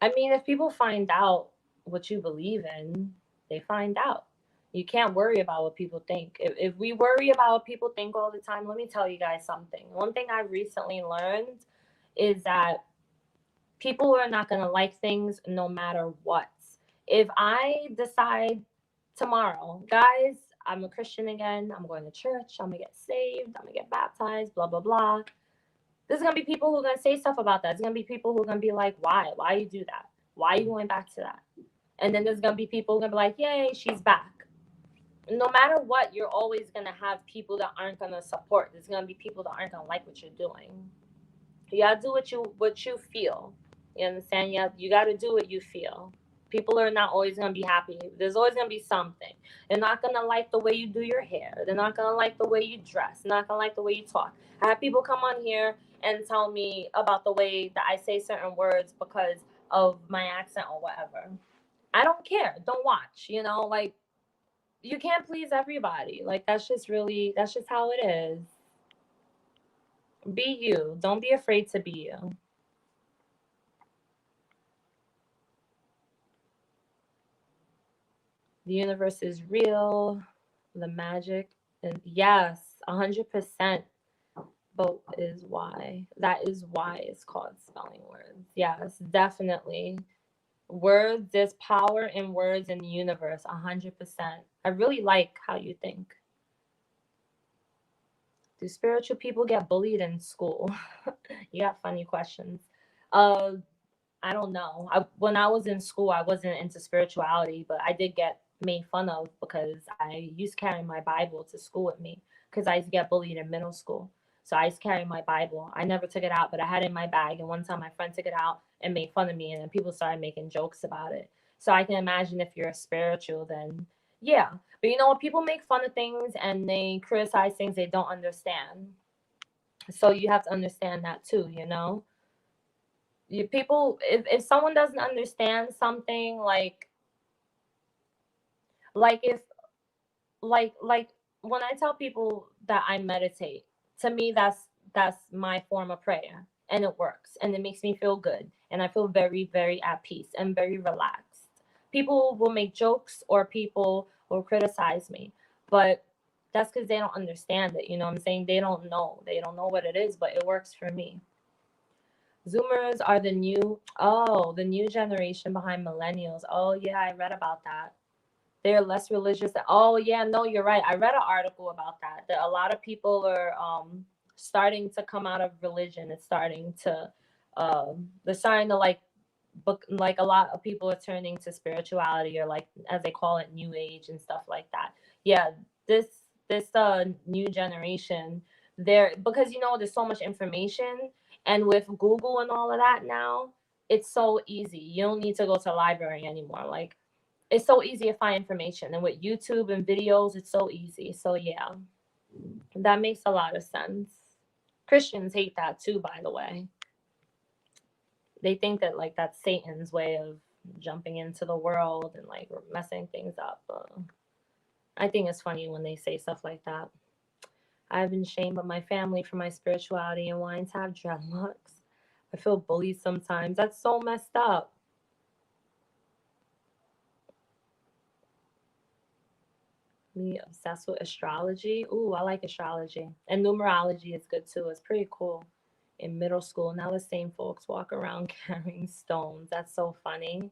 I mean, if people find out what you believe in, they find out. You can't worry about what people think. If we worry about what people think all the time, let me tell you guys something. One thing I recently learned is that people are not going to like things no matter what. If I decide tomorrow, guys, I'm a Christian again, I'm going to church, I'm going to get saved, I'm going to get baptized, blah, blah, blah. There's going to be people who are going to say stuff about that. There's going to be people who are going to be like, why? Why you do that? Why are you going back to that? And then there's going to be people who are going to be like, yay, she's back. No matter what, you're always going to have people that aren't going to support. There's going to be people that aren't going to like what you're doing. You gotta do what you feel. You understand? You gotta do what you feel. People are not always gonna be happy. There's always gonna be something. They're not gonna like the way you do your hair. They're not gonna like the way you dress. They're not gonna like the way you talk. I have people come on here and tell me about the way that I say certain words because of my accent or whatever. I don't care. Don't watch. Like you can't please everybody. Like that's just how it is. Be you. Don't be afraid to be you. The universe is real, the magic, and yes, 100%. Both is why. That is why it's called spelling words. Yes, definitely. Words, there's power in words in the universe, 100%. I really like how you think. Do spiritual people get bullied in school? You got funny questions. Uh, I don't know. When I was in school, I wasn't into spirituality, but I did get made fun of because I used to carry my Bible to school with me because I used to get bullied in middle school. So I used to carry my Bible. I never took it out, but I had it in my bag. And one time my friend took it out and made fun of me, and then people started making jokes about it. So I can imagine if you're spiritual, then yeah. But you know what? People make fun of things and they criticize things they don't understand. So you have to understand that too, you know? People, if someone doesn't understand something, like if like when I tell people that I meditate, to me that's my form of prayer, and it works and it makes me feel good and I feel very, very at peace and very relaxed. People will make jokes or people will criticize me, but that's because they don't understand it. You know what I'm saying? They don't know what it is, but it works for me. Zoomers are the new generation behind millennials. Oh yeah, I read about that. They're less religious. Oh yeah, no, you're right. I read an article about that. That a lot of people are starting to come out of religion. It's starting to they're starting to book, like a lot of people are turning to spirituality, or like as they call it, new age and stuff like that. Yeah, this this new generation, there, because there's so much information, and with Google and all of that now, it's so easy. You don't need to go to a library anymore. Like, it's so easy to find information, and with YouTube and videos, it's so easy. So yeah, that makes a lot of sense. Christians hate that too, by the way. They think that like that's Satan's way of jumping into the world and like messing things up. I think it's funny when they say stuff like that. I've been shamed by my family for my spirituality and wanting to have dreadlocks. I feel bullied sometimes. That's so messed up. Me obsessed with astrology. Ooh, I like astrology. And numerology is good too. It's pretty cool. In middle school, now the same folks walk around carrying stones. That's so funny.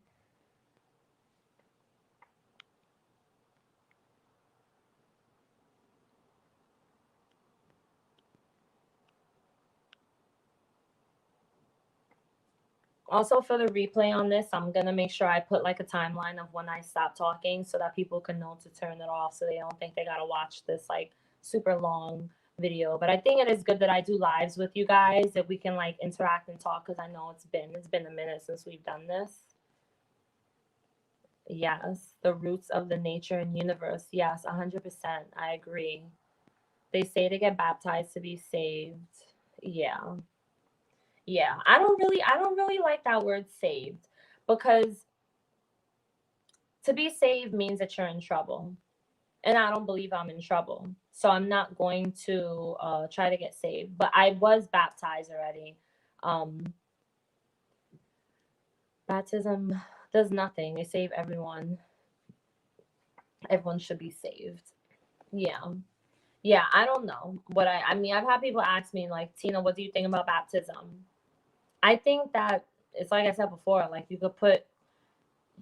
Also, for the replay on this, I'm gonna make sure I put like a timeline of when I stop talking so that people can know to turn it off, so they don't think they gotta watch this like super long video. But I think it is good that I do lives with you guys, that we can like interact and talk, because I know it's been a minute since we've done this. Yes, the roots of the nature and universe. Yes, 100%. I agree. They say to get baptized to be saved. Yeah. Yeah. I don't really like that word saved, because to be saved means that you're in trouble. and I don't believe I'm in trouble. So I'm not going to try to get saved. But I was baptized already. Um, Baptism does nothing. They save everyone. Everyone should be saved. Yeah. Yeah, I don't know. I mean, I've had people ask me, like, Tina, what do you think about baptism? I think that it's like I said before, like,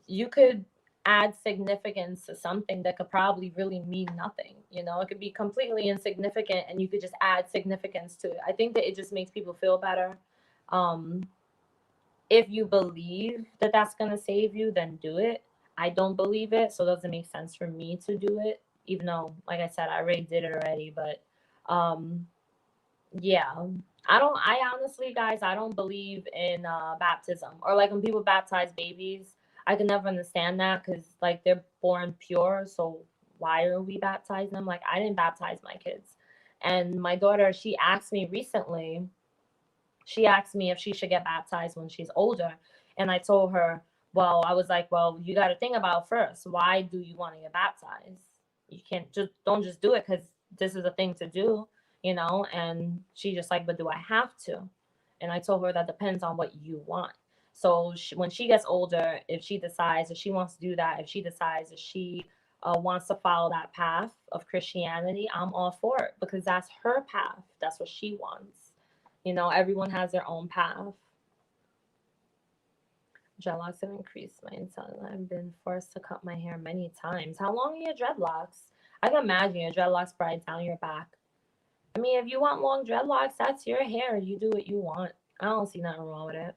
you could add significance to something that could probably really mean nothing. You know, it could be completely insignificant and you could just add significance to it. I think that it just makes people feel better. Um, if you believe that that's going to save you, then do it. I don't believe it, so it doesn't make sense for me to do it, even though, like I said, I already did it already. But um, yeah, I honestly, guys, I don't believe in baptism, or like when people baptize babies. I can never understand that because like they're born pure, so why are we baptizing them? Like I didn't baptize my kids. And my daughter, she asked me recently, she asked me if she should get baptized when she's older. And I told her, well, I was like, well, you got to think about first, why do you want to get baptized? You can't just, don't just do it because this is a thing to do, you know? And she just like, but do I have to? And I told her that depends on what you want. So when she gets older, if she decides if she wants to do that, if she decides if she wants to follow that path of Christianity, I'm all for it because that's her path. That's what she wants. You know, everyone has their own path. Dreadlocks have increased my insulin. I've been forced to cut my hair many times. How long are your dreadlocks? I can imagine your dreadlocks probably down your back. I mean, if you want long dreadlocks, that's your hair. You do what you want. I don't see nothing wrong with it.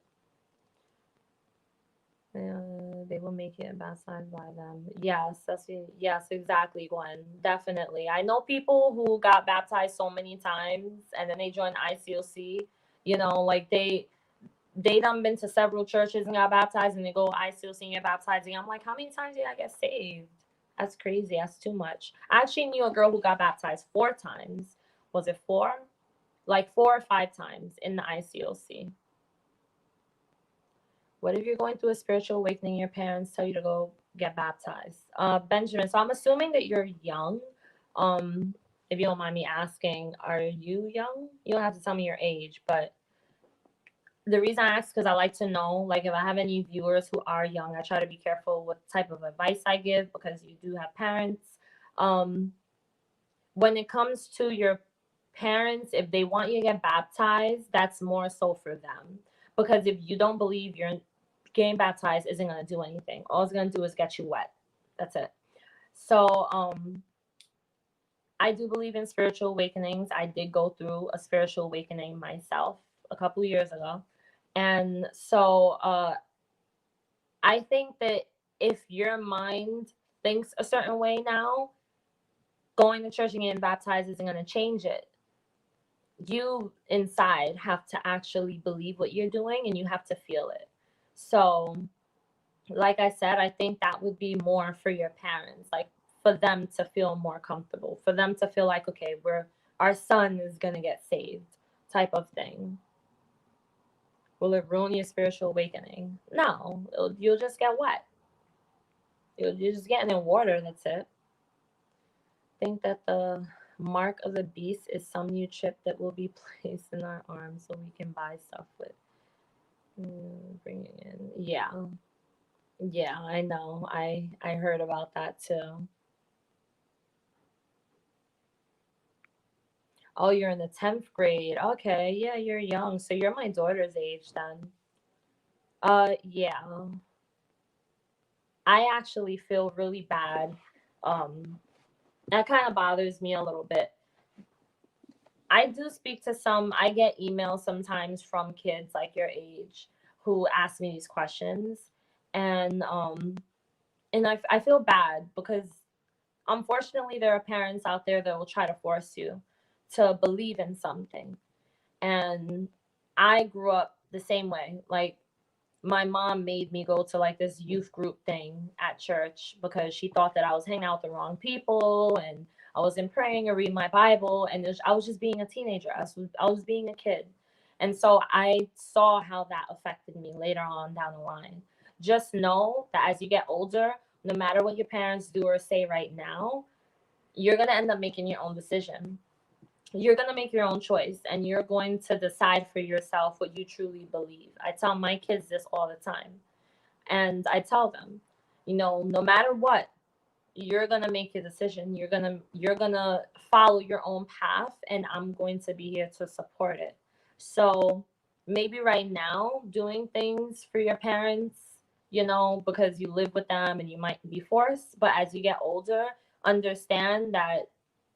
They will make it baptized by them. Yes, yes, exactly, Gwen. Definitely. I know people who got baptized so many times and then they joined ICOC. You know, like they done been to several churches and got baptized and they go ICOC and get baptized. I'm like, how many times did I get saved? That's crazy. That's too much. I actually knew a girl who got baptized 4 times. Was it 4? Like 4 or 5 times in the ICOC. What if you're going through a spiritual awakening? Your parents tell you to go get baptized. Benjamin, so I'm assuming that you're young. Um, if you don't mind me asking, are you young? You don't have to tell me your age, but the reason I ask because I like to know, like, if I have any viewers who are young, I try to be careful what type of advice I give because you do have parents. Um, when it comes to your parents, if they want you to get baptized, that's more so for them. Because if you don't believe you're getting baptized isn't going to do anything. All it's going to do is get you wet. That's it. So, I do believe in spiritual awakenings. I did go through a spiritual awakening myself a couple of years ago. And so, I think that if your mind thinks a certain way now, going to church and getting baptized isn't going to change it. You inside have to actually believe what you're doing and you have to feel it. So, like I said, I think that would be more for your parents, like for them to feel more comfortable, for them to feel like, okay, our son is going to get saved type of thing. Will it ruin your spiritual awakening? No, you'll just get wet. You're just getting in water, that's it. Think that the mark of the beast is some new chip that will be placed in our arms so we can buy stuff with. Bringing in, yeah, yeah, I know. I heard about that too. Oh, you're in the 10th grade. Okay, yeah, you're young, so you're my daughter's age then. Yeah, I actually feel really bad. That kind of bothers me a little bit. I do speak to some, I get emails sometimes from kids like your age who ask me these questions. And I feel bad because unfortunately there are parents out there that will try to force you to believe in something. And I grew up the same way. Like my mom made me go to like this youth group thing at church because she thought that I was hanging out with the wrong people and I wasn't praying or reading my Bible. And I was just being a teenager. I was being a kid. And so I saw how that affected me later on down the line. Just know that as you get older, no matter what your parents do or say right now, you're going to end up making your own decision. You're going to make your own choice, and you're going to decide for yourself what you truly believe. I tell my kids this all the time. And I tell them, no matter what, you're going to make your decision. You're going to follow your own path, and I'm going to be here to support it. So maybe right now doing things for your parents, because you live with them and you might be forced, but as you get older, understand that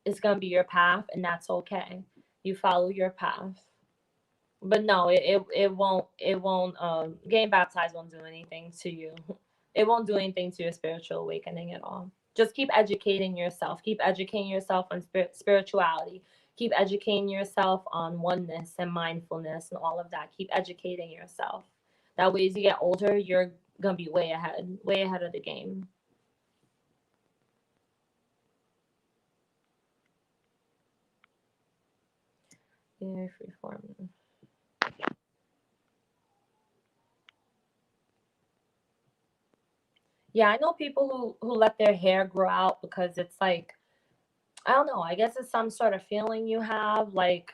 it's going to be your path, and that's okay. You follow your path. But no, it won't getting baptized won't do anything to you. It won't do anything to your spiritual awakening at all. Just keep educating yourself. Keep educating yourself on spirituality. Keep educating yourself on oneness and mindfulness and all of that. Keep educating yourself. That way, as you get older, you're gonna be way ahead of the game. Yeah, freeform. Yeah, I know people who let their hair grow out because it's like, I don't know. I guess it's some sort of feeling you have. Like,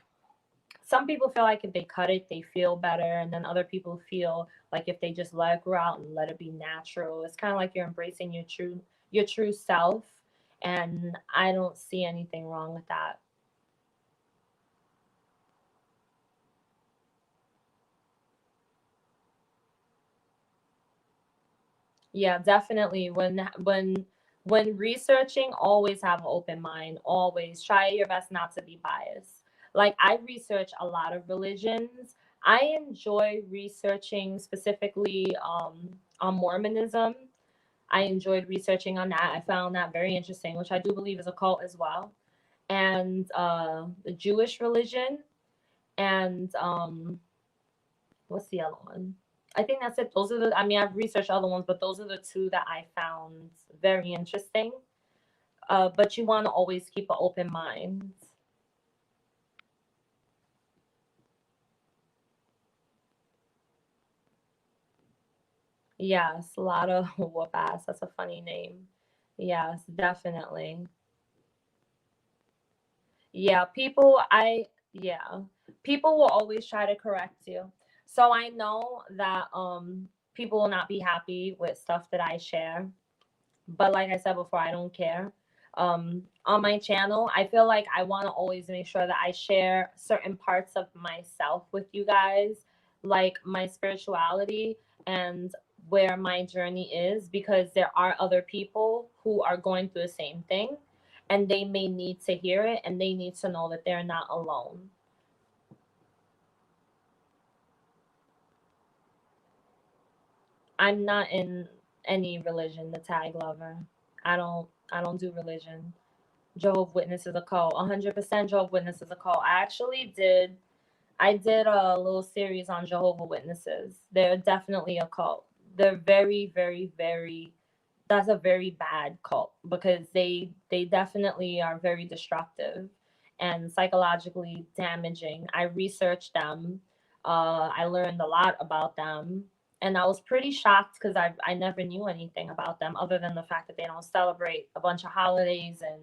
some people feel like if they cut it, they feel better, and then other people feel like if they just let it grow out and let it be natural, it's kind of like you're embracing your true self. And I don't see anything wrong with that. Yeah, definitely. When researching, always have an open mind. Always try your best not to be biased. Like, I research a lot of religions. I enjoy researching specifically on Mormonism. I enjoyed researching on that. I found that very interesting, which I do believe is a cult as well. And the Jewish religion, and what's the other one? I think that's it. Those are the. I mean, I've researched other ones, but those are the two that I found very interesting. But you want to always keep an open mind. Yes, a lot of whoop ass. That's a funny name. Yes, definitely. Yeah, yeah. People will always try to correct you. So I know that people will not be happy with stuff that I share. But like I said before, I don't care. On my channel, I feel like I want to always make sure that I share certain parts of myself with you guys, like my spirituality and where my journey is, because there are other people who are going through the same thing, and they may need to hear it, and they need to know that they're not alone. I'm not in any religion, the tag lover. I don't do religion. Jehovah Witness is a cult. 100% Jehovah Witness is a cult. I did a little series on Jehovah Witnesses. They're definitely a cult. They're very, very, very. That's a very bad cult because they definitely are very destructive and psychologically damaging. I researched them. I learned a lot about them, and I was pretty shocked because I never knew anything about them other than the fact that they don't celebrate a bunch of holidays, and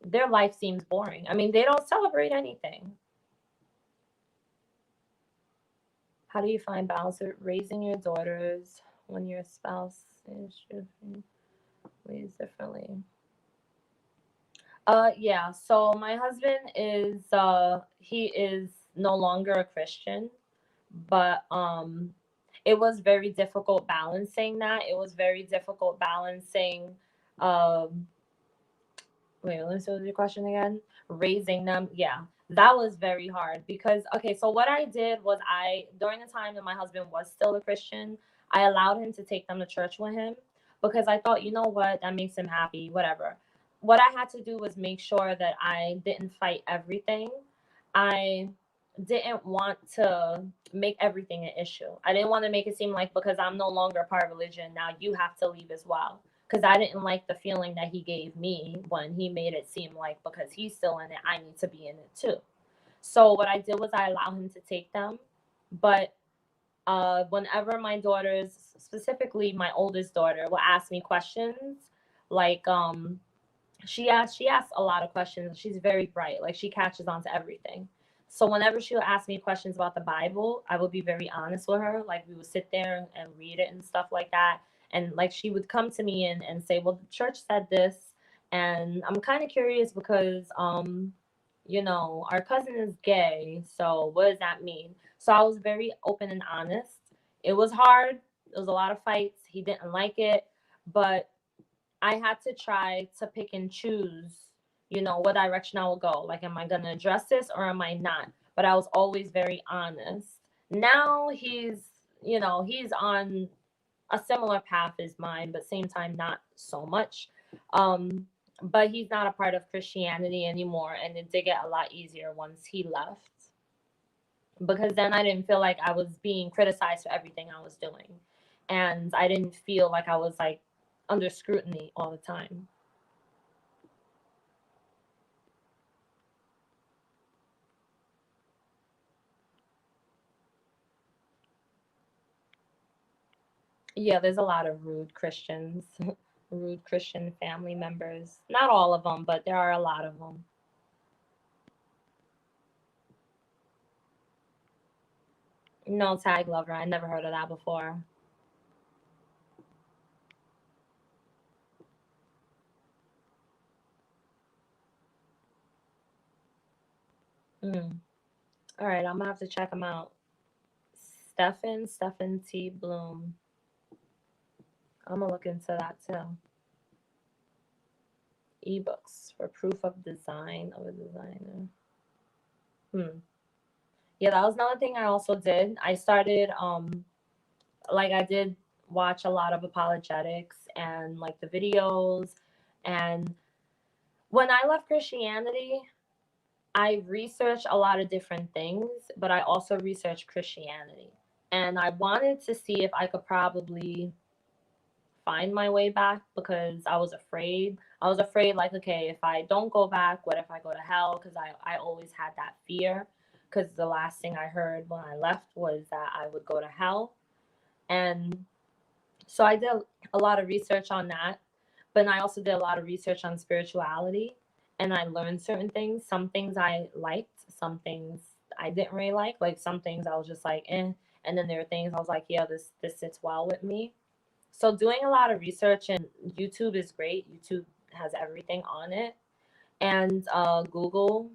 their life seems boring. I mean, they don't celebrate anything. How do you find balance with raising your daughters when your spouse is shifting ways differently? Yeah. So my husband he is no longer a Christian, but it was very difficult balancing that. It was very difficult balancing um wait, let me see what your question again. Raising them, yeah, that was very hard because okay, so what I did was during the time that my husband was still a Christian, I allowed him to take them to church with him because I thought, you know what, that makes him happy, whatever. What I had to do was make sure that I didn't fight everything. I didn't want to make everything an issue. I didn't want to make it seem like because I'm no longer a part of religion, now you have to leave as well, because I didn't like the feeling that he gave me when he made it seem like because he's still in it, I need to be in it too. So what I did was I allowed him to take them, but whenever my daughters, specifically my oldest daughter, will ask me questions like she asks a lot of questions. She's very bright. Like she catches on to everything. So whenever she'll ask me questions about the Bible, I would be very honest with her. Like we would sit there and read it and stuff like that. And like she would come to me and say, well, the church said this, and I'm kind of curious because our cousin is gay, so what does that mean? So I was very open and honest. It was hard. It was a lot of fights. He didn't like it, but I had to try to pick and choose, what direction I will go. Like, am I going to address this or am I not? But I was always very honest. Now he's on a similar path as mine, but same time, not so much. Um, but he's not a part of Christianity anymore. And it did get a lot easier once he left because then I didn't feel like I was being criticized for everything I was doing. And I didn't feel like I was like under scrutiny all the time. Yeah, there's a lot of rude Christians, rude Christian family members. Not all of them, but there are a lot of them. No, tag lover. I never heard of that before. Mm. All right, I'm gonna have to check them out. Stephen T. Bloom. I'm gonna look into that too. Ebooks for proof of design of a designer. Hmm. Yeah, that was another thing I also did. I started like I did watch a lot of apologetics and like the videos. And when I left Christianity, I researched a lot of different things, but I also researched Christianity. And I wanted to see if I could probably find my way back because I was afraid. I was afraid, like, okay, if I don't go back, what if I go to hell? Because I always had that fear. Because the last thing I heard when I left was that I would go to hell. And so I did a lot of research on that, but I also did a lot of research on spirituality, and I learned certain things. Some things I liked, some things I didn't really like. Like some things I was just like, eh. And then there were things I was like, yeah, this sits well with me. So doing a lot of research, and YouTube is great. YouTube has everything on it, and Google,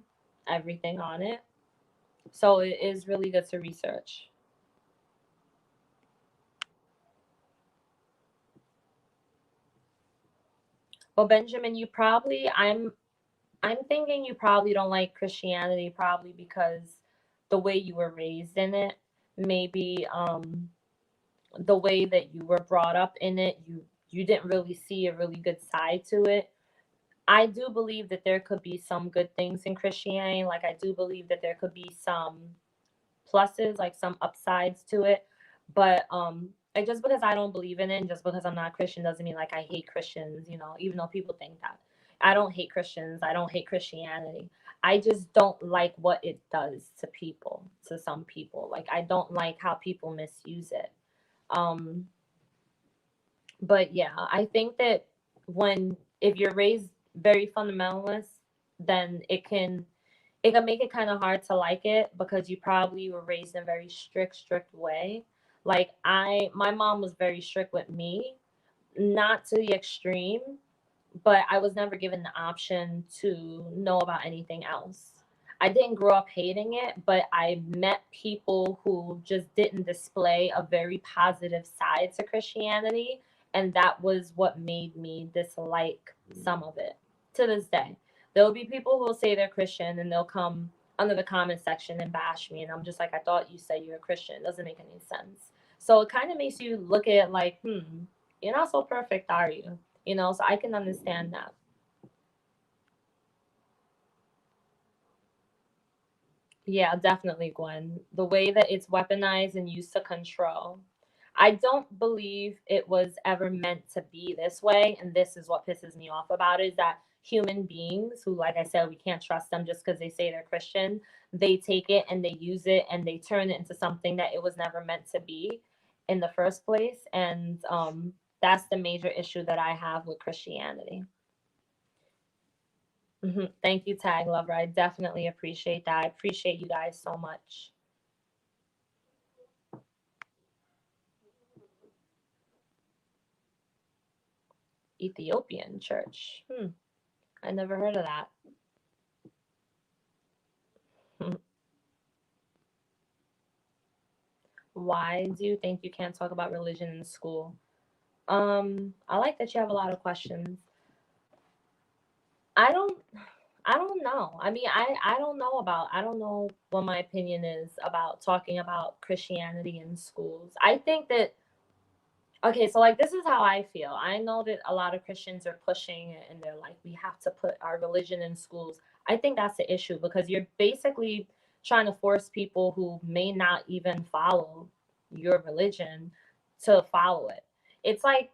everything on it. So it is really good to research. Well, Benjamin, I'm thinking you probably don't like Christianity probably because the way you were raised in it, maybe the way that you were brought up in it, you didn't really see a really good side to it. I do believe that there could be some good things in Christianity. Like I do believe that there could be some pluses, like some upsides to it. But like just because I don't believe in it and just because I'm not Christian doesn't mean like I hate Christians, even though people think that. I don't hate Christians. I don't hate Christianity. I just don't like what it does to people, to some people. Like I don't like how people misuse it. Um but yeah, I think that when if you're raised very fundamentalist, then it can make it kind of hard to like it because you probably were raised in a very strict way. Like my mom was very strict with me, not to the extreme, but I was never given the option to know about anything else. I didn't grow up hating it, but I met people who just didn't display a very positive side to Christianity, and that was what made me dislike some of it to this day. There will be people who will say they're Christian and they'll come under the comment section and bash me, and I'm just like, I thought you said you're a Christian. It doesn't make any sense. So it kind of makes you look at it like, you're not so perfect, are you? So I can understand that. Yeah, definitely, Gwen. The way that it's weaponized and used to control. I don't believe it was ever meant to be this way. And this is what pisses me off about it is that human beings who, like I said, we can't trust them just because they say they're Christian, they take it and they use it and they turn it into something that it was never meant to be in the first place. And that's the major issue that I have with Christianity. Thank you, Tag Lover. I definitely appreciate that. I appreciate you guys so much. Ethiopian church. I never heard of that. Why do you think you can't talk about religion in school? I like that you have a lot of questions. I don't I don't know. I mean, I don't know what my opinion is about talking about Christianity in schools. I think that okay, so like this is how I feel. I know that a lot of Christians are pushing it and they're like, we have to put our religion in schools. I think that's the issue because you're basically trying to force people who may not even follow your religion to follow it. It's like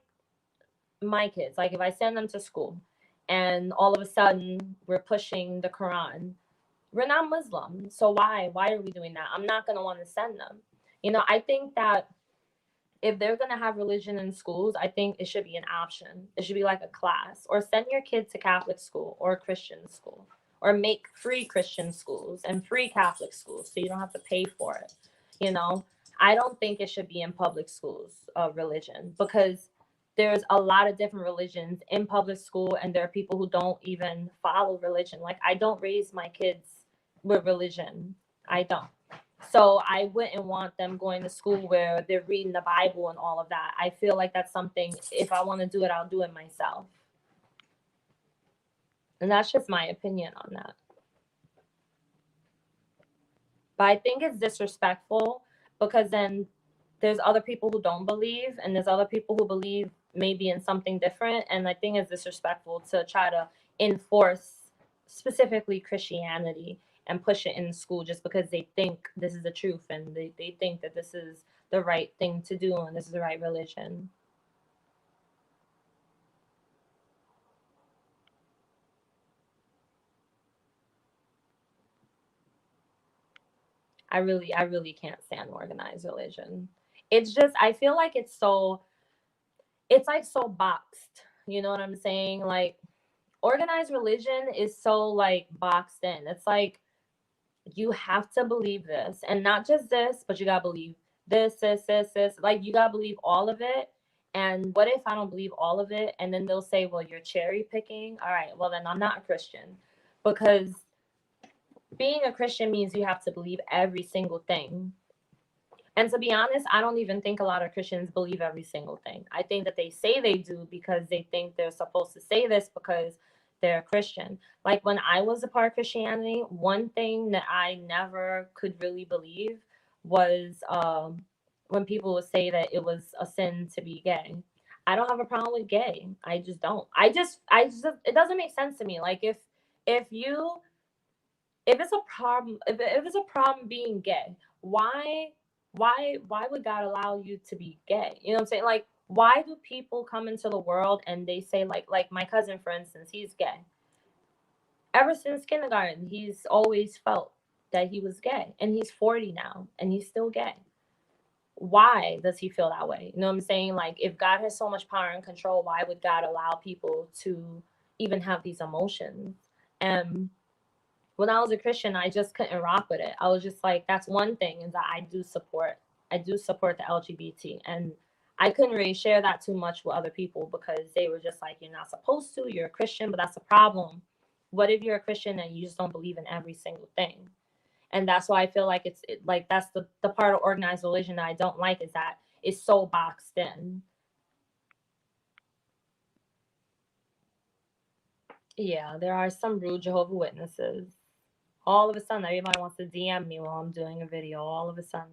my kids, like if I send them to school and all of a sudden we're pushing the Quran, we're not Muslim. So why are we doing that? I'm not going to want to send them. I think that if they're going to have religion in schools, I think it should be an option. It should be like a class, or send your kid to Catholic school or Christian school, or make free Christian schools and free Catholic schools so you don't have to pay for it. You know, I don't think it should be in public schools of religion because there's a lot of different religions in public school and there are people who don't even follow religion. Like I don't raise my kids with religion. I don't. So I wouldn't want them going to school where they're reading the Bible and all of that. I feel like that's something, if I want to do it, I'll do it myself. And that's just my opinion on that. But I think it's disrespectful because then there's other people who don't believe, and there's other people who believe maybe in something different. And I think it's disrespectful to try to enforce specifically Christianity and push it in school just because they think this is the truth and they think that this is the right thing to do and this is the right religion. I really can't stand organized religion. It's just I feel like it's like so boxed. You know what I'm saying? Like organized religion is so like boxed in. It's like you have to believe this, and not just this, but you gotta believe this. Like you gotta believe all of it. And what if I don't believe all of it? And then they'll say, "Well, you're cherry picking." All right, well then I'm not a Christian, because being a Christian means you have to believe every single thing. And to be honest, I don't even think a lot of Christians believe every single thing. I think that they say they do because they think they're supposed to say this because they're a Christian. Like when I was a part of Christianity, one thing that I never could really believe was when people would say that it was a sin to be gay. I don't have a problem with gay. I just don't. I just it doesn't make sense to me. Like if you if it's a problem if it's a problem being gay, why would God allow you to be gay? You know what I'm saying? Like why do people come into the world and they say like my cousin for instance, he's gay. Ever since kindergarten, he's always felt that he was gay, and he's 40 now and he's still gay. Why does he feel that way? You know what I'm saying? Like if God has so much power and control, why would God allow people to even have these emotions? And when I was a Christian, I just couldn't rock with it. I was just like, that's one thing is that I do support the LGBT, and I couldn't really share that too much with other people because they were just like, you're not supposed to. You're a Christian, but that's a problem. What if you're a Christian and you just don't believe in every single thing? And that's why I feel like like that's the part of organized religion that I don't like is that it's so boxed in. Yeah, there are some rude Jehovah Witnesses. All of a sudden, everybody wants to DM me while I'm doing a video. All of a sudden.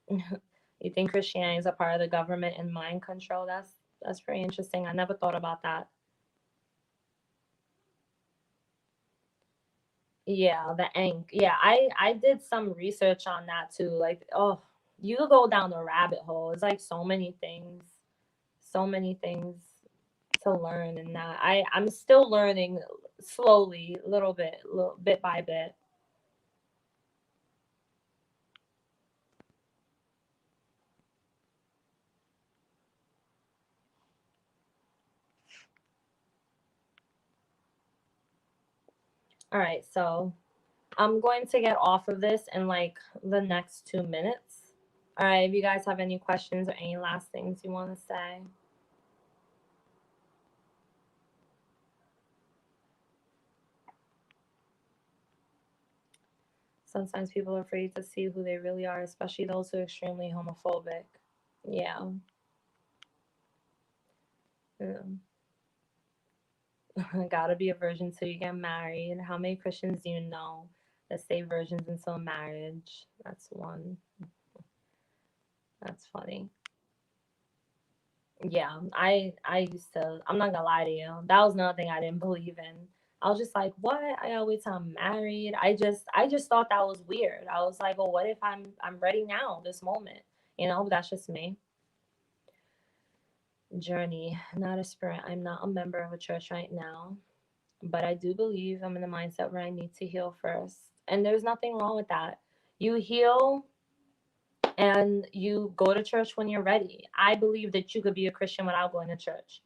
You think Christianity is a part of the government and mind control? That's pretty interesting. I never thought about that. Yeah, the ink. Yeah, I did some research on that too. Like, oh, you go down the rabbit hole. It's like so many things to learn in that. I'm still learning slowly, little bit by bit. All right, so I'm going to get off of this in like the next 2 minutes. All right, if you guys have any questions or any last things you want to say. Sometimes people are afraid to see who they really are, especially those who are extremely homophobic. Yeah. Yeah. Gotta be a virgin till you get married. How many Christians do you know that stay virgins until marriage? That's one. That's funny. Yeah, I used to. I'm not gonna lie to you. That was another thing I didn't believe in. I was just like, what? I gotta wait till I'm married. I just thought that was weird. I was like, well, what if I'm ready now, this moment? But that's just me. Journey, not a sprint. I'm not a member of a church right now, but I do believe I'm in the mindset where I need to heal first. And there's nothing wrong with that. You heal and you go to church when you're ready. I believe that you could be a Christian without going to church.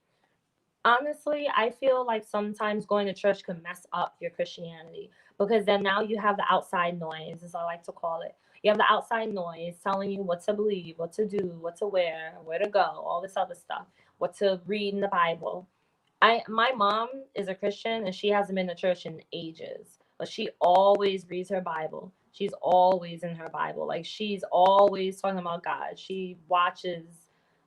Honestly, I feel like sometimes going to church can mess up your Christianity because then now you have the outside noise, as I like to call it. You have the outside noise telling you what to believe, what to do, what to wear, where to go, all this other stuff, what to read in the Bible. My mom is a Christian and she hasn't been to church in ages, but she always reads her Bible. She's always in her Bible. Like she's always talking about God. She watches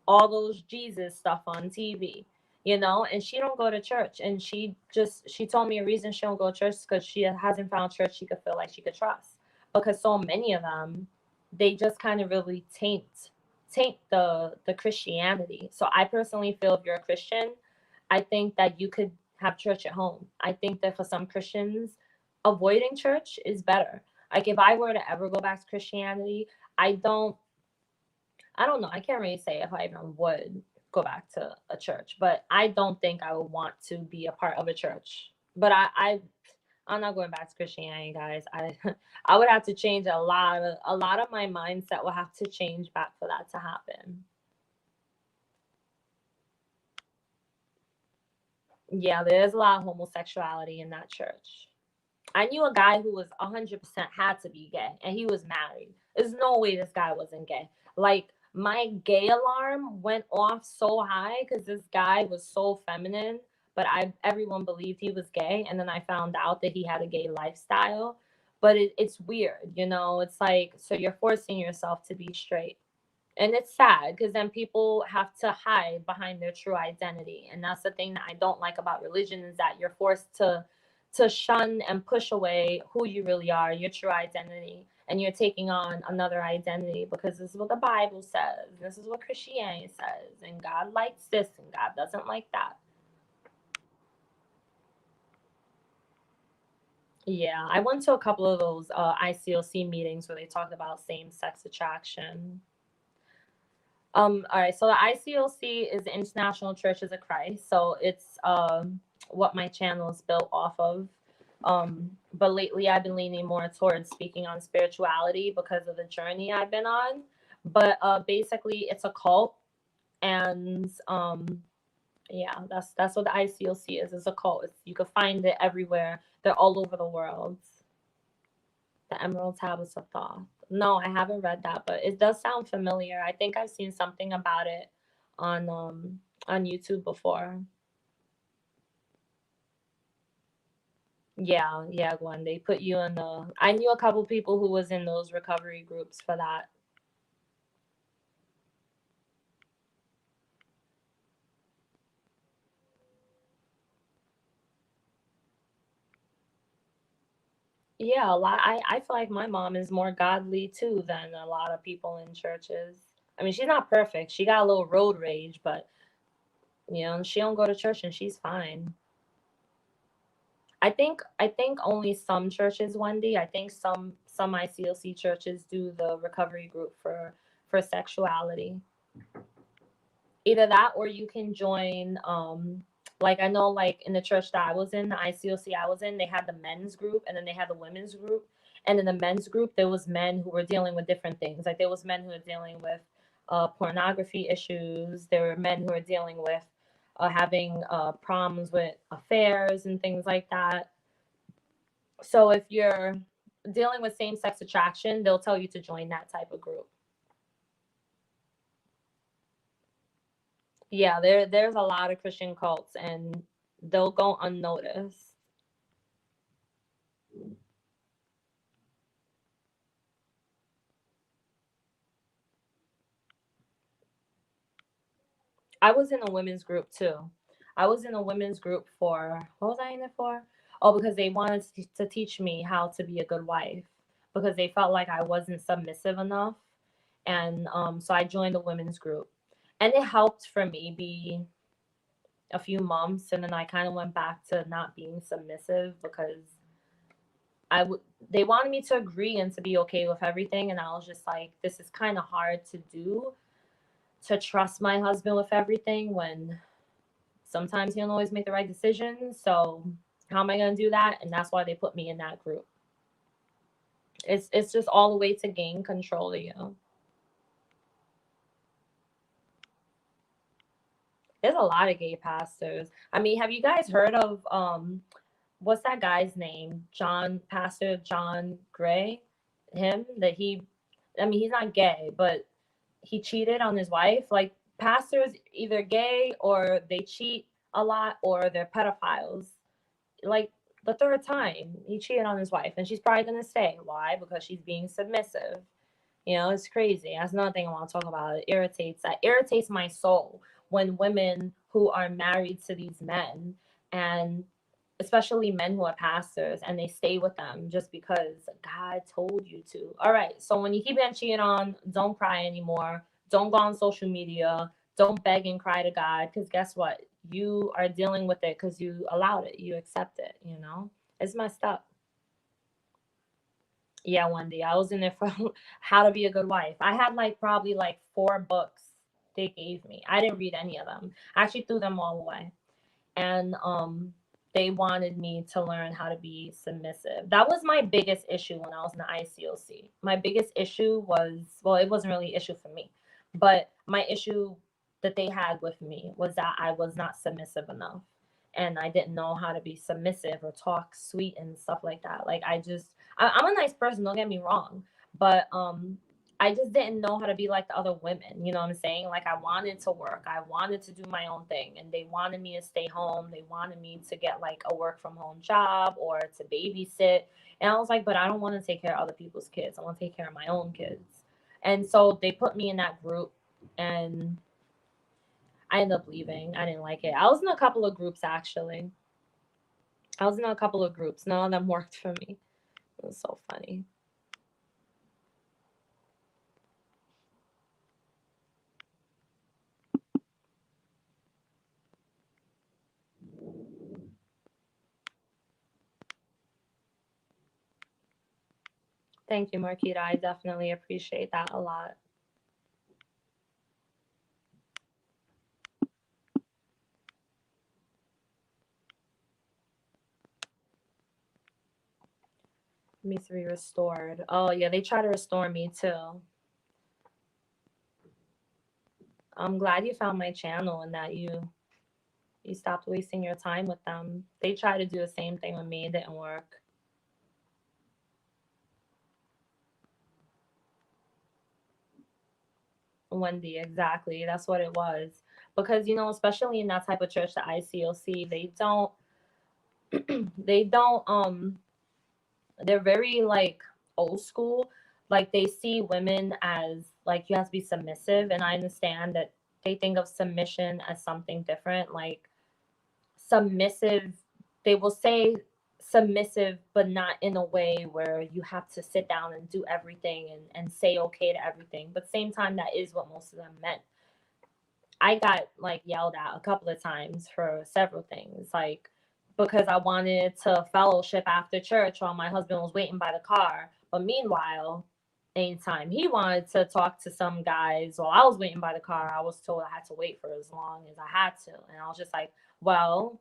all those Jesus stuff on TV, and she don't go to church. And she told me a reason she don't go to church because she hasn't found church she could feel like she could trust. Because so many of them, they just kind of really taint the Christianity. So I personally feel if you're a Christian, I think that you could have church at home. I think that for some Christians, avoiding church is better. Like if I were to ever go back to Christianity, I don't I don't know. I can't really say if I even would go back to a church, but I don't think I would want to be a part of a church. But I'm not going back to Christianity, guys. I would have to change a lot of my mindset will have to change back for that to happen. Yeah, there's a lot of homosexuality in that church. I knew a guy who was 100% had to be gay, and he was married. There's no way this guy wasn't gay. Like, my gay alarm went off so high because this guy was so feminine, but everyone believed he was gay, and then I found out that he had a gay lifestyle. But it's weird. It's like, so you're forcing yourself to be straight. And it's sad because then people have to hide behind their true identity, and that's the thing that I don't like about religion is that you're forced to shun and push away who you really are, your true identity, and you're taking on another identity because this is what the Bible says, this is what Christianity says, and God likes this and God doesn't like that. Yeah, I went to a couple of those ICOC meetings where they talked about same-sex attraction. All right, so the ICOC is the International Churches of Christ. So it's what my channel is built off of. But lately I've been leaning more towards speaking on spirituality because of the journey I've been on. But basically it's a cult, and yeah, that's what the ICOC is. It's a cult. You can find it everywhere. They're all over the world. The Emerald Tablets of Thoth. No, I haven't read that, but it does sound familiar. I think I've seen something about it on YouTube before. Yeah, yeah, Gwen. They put you in the. I knew a couple people who was in those recovery groups for that. Yeah, a lot. I feel like my mom is more godly too than a lot of people in churches. I mean, she's not perfect. She got a little road rage, but she don't go to church and she's fine. I think only some churches, Wendy. I think some ICOC churches do the recovery group for sexuality. Either that or you can join like I know like in the church that I was in, the ICOC I was in, they had the men's group and then they had the women's group. And in the men's group there was men who were dealing with different things. Like there was men who were dealing with pornography issues. There were men who were dealing with having problems with affairs and things like that. So if you're dealing with same sex attraction, they'll tell you to join that type of group. Yeah, there's a lot of Christian cults and they'll go unnoticed. I was in a women's group too. I was in a women's group for, what was I in it for? Oh, because they wanted to teach me how to be a good wife because they felt like I wasn't submissive enough. And so I joined the women's group. And it helped for me be a few months. And then I kind of went back to not being submissive because they wanted me to agree and to be okay with everything. And I was just like, this is kind of hard to do, to trust my husband with everything when sometimes he don't always make the right decisions. So how am I gonna do that? And that's why they put me in that group. It's just all the way to gain control of you. There's a lot of gay pastors. I mean, have you guys heard of what's that guy's name? Pastor John Gray? Him that he I mean, he's not gay, but he cheated on his wife. Like pastors either gay or they cheat a lot or they're pedophiles. Like the third time he cheated on his wife and she's probably gonna stay. Why? Because she's being submissive. You know, it's crazy. That's another thing I want to talk about. That irritates my soul when women who are married to these men, and especially men who are pastors, and they stay with them just because God told you to. All right. So when you keep getting cheated on, don't cry anymore. Don't go on social media. Don't beg and cry to God. Because guess what? You are dealing with it because you allowed it. You accept it, you know? It's messed up. Yeah, Wendy. I was in there for how to be a good wife. I had like probably like 4 books they gave me. I didn't read any of them. I actually threw them all away. And they wanted me to learn how to be submissive. That was my biggest issue when I was in the ICOC. My biggest issue was, well, it wasn't really an issue for me, but my issue that they had with me was that I was not submissive enough. And I didn't know how to be submissive or talk sweet and stuff like that. Like I'm a nice person, don't get me wrong, but I just didn't know how to be like the other women. You know what I'm saying? Like I wanted to work. I wanted to do my own thing. And they wanted me to stay home. They wanted me to get like a work from home job or to babysit. And I was like, but I don't want to take care of other people's kids. I want to take care of my own kids. And so they put me in that group and I ended up leaving. I didn't like it. I was in a couple of groups actually. I was in a couple of groups. None of them worked for me. It was so funny. Thank you, Marquita. I definitely appreciate that a lot. Needs to be restored. Oh yeah, they try to restore me too. I'm glad you found my channel and that you stopped wasting your time with them. They try to do the same thing with me. It didn't work. Wendy, exactly. That's what it was. Because especially in that type of church, the ICOC, they don't they're very like old school. Like they see women as like you have to be submissive, and I understand that they think of submission as something different. Like submissive, they will say submissive, but not in a way where you have to sit down and do everything and say okay to everything. But same time, that is what most of them meant. I got like yelled at a couple of times for several things, like because I wanted to fellowship after church while my husband was waiting by the car. But meanwhile, anytime he wanted to talk to some guys while I was waiting by the car, I was told I had to wait for as long as I had to. And I was just like, well,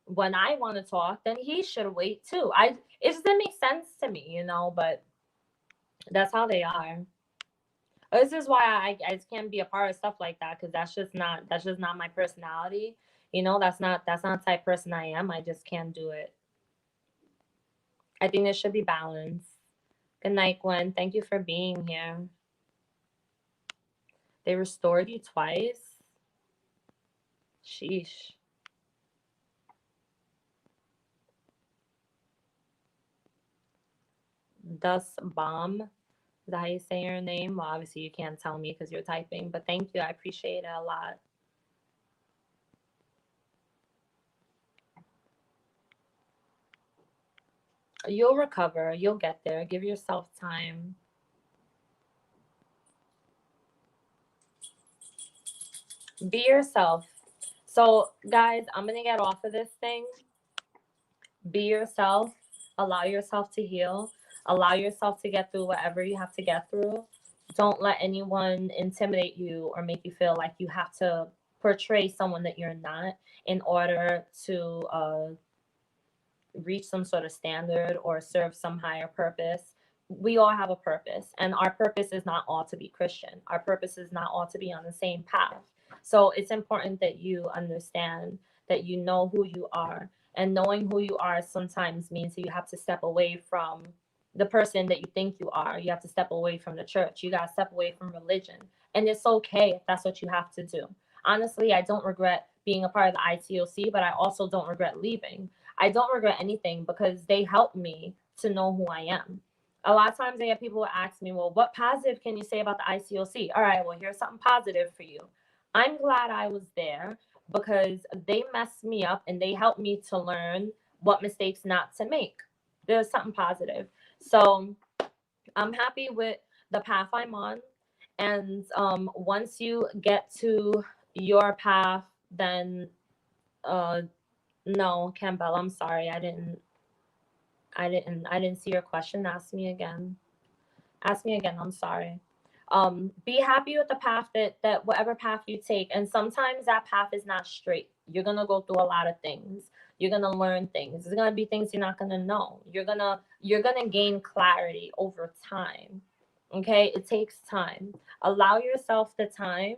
when I want to talk, then he should wait too. It just didn't make sense to me, but that's how they are. This is why I just can't be a part of stuff like that because that's just not my personality. That's not the type of person I am. I just can't do it. I think there should be balance. Good night, Gwen. Thank you for being here. They restored you twice? Sheesh. Dust Bomb. Is that how you say your name? Well, obviously you can't tell me because you're typing, but thank you. I appreciate it a lot. You'll recover. You'll get there. Give yourself time. Be yourself. So, guys, I'm going to get off of this thing. Be yourself. Allow yourself to heal. Allow yourself to get through whatever you have to get through. Don't let anyone intimidate you or make you feel like you have to portray someone that you're not in order to reach some sort of standard or serve some higher purpose. We all have a purpose, and our purpose is not all to be Christian. Our purpose is not all to be on the same path. So it's important that you understand that you know who you are. And knowing who you are sometimes means that you have to step away from the person that you think you are. You have to step away from the church. You got to step away from religion. And it's okay if that's what you have to do. Honestly, I don't regret being a part of the ITOC, but I also don't regret leaving. I don't regret anything because they helped me to know who I am. A lot of times I have people ask me, well, what positive can you say about the ICOC? All right, well, here's something positive for you. I'm glad I was there because they messed me up and they helped me to learn what mistakes not to make. There's something positive. So I'm happy with the path I'm on. And once you get to your path, then no, Campbell, I'm sorry. I didn't see your question. Ask me again. Ask me again. I'm sorry. Be happy with the path that whatever path you take. And sometimes that path is not straight. You're gonna go through a lot of things. You're gonna learn things. There's gonna be things you're not gonna know. You're gonna gain clarity over time. Okay? It takes time. Allow yourself the time,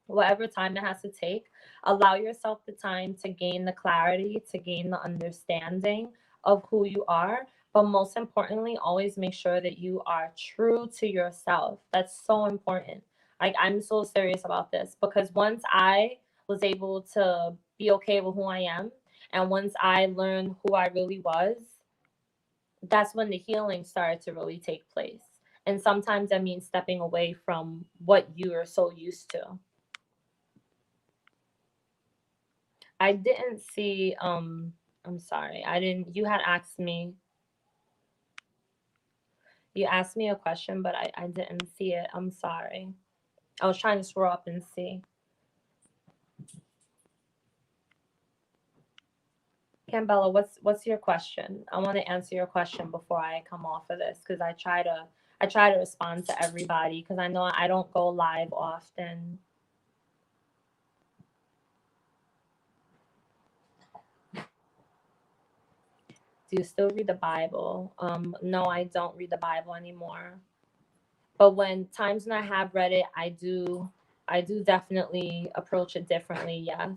whatever time it has to take. Allow yourself the time to gain the clarity, to gain the understanding of who you are. But most importantly, always make sure that you are true to yourself. That's so important. Like, I'm so serious about this because once I was able to be okay with who I am, and once I learned who I really was, that's when the healing started to really take place. And sometimes that means stepping away from what you are so used to. I didn't see I'm sorry. I didn't you had asked me you asked me a question, but I didn't see it. I'm sorry. I was trying to scroll up and see. Cambella, what's your question? I want to answer your question before I come off of this because I try to respond to everybody because I know I don't go live often. Do you still read the Bible? No, I don't read the Bible anymore. But when times when I have read it, I do definitely approach it differently, yes.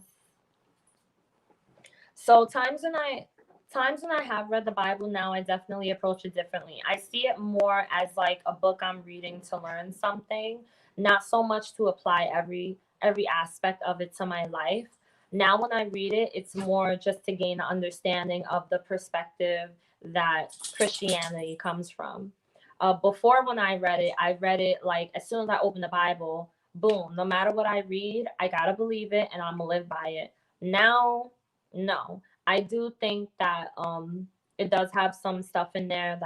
So times when I have read the Bible now, I definitely approach it differently. I see it more as like a book I'm reading to learn something, not so much to apply every aspect of it to my life. Now when I read it, it's more just to gain an understanding of the perspective that Christianity comes from. Before when I read it like as soon as I open the Bible, boom, no matter what I read, I gotta believe it and I'm gonna live by it. Now, no. I do think that it does have some stuff in there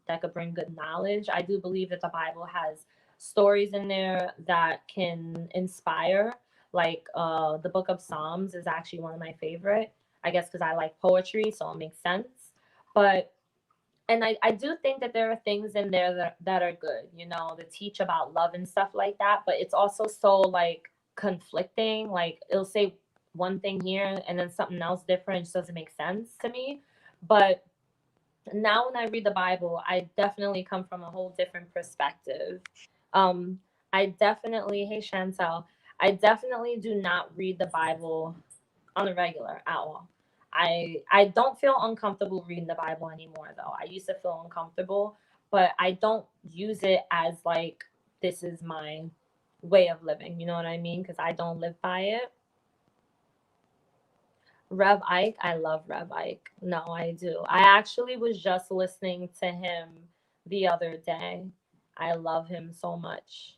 that could bring good knowledge. I do believe that the Bible has stories in there that can inspire. Like the book of Psalms is actually one of my favorite. I guess because I like poetry, so it makes sense. But and I do think that there are things in there that are good, to teach about love and stuff like that. But it's also so like conflicting. Like it'll say one thing here and then something else different. It just doesn't make sense to me. But now when I read the Bible, I definitely come from a whole different perspective. Um, I definitely, hey Chantel, I definitely do not read the Bible on a regular at all. I don't feel uncomfortable reading the Bible anymore though. I used to feel uncomfortable, but I don't use it as like this is my way of living. You know what I mean? Because I don't live by it. Rev Ike, I love Rev Ike. No, I do. I actually was just listening to him the other day. I love him so much.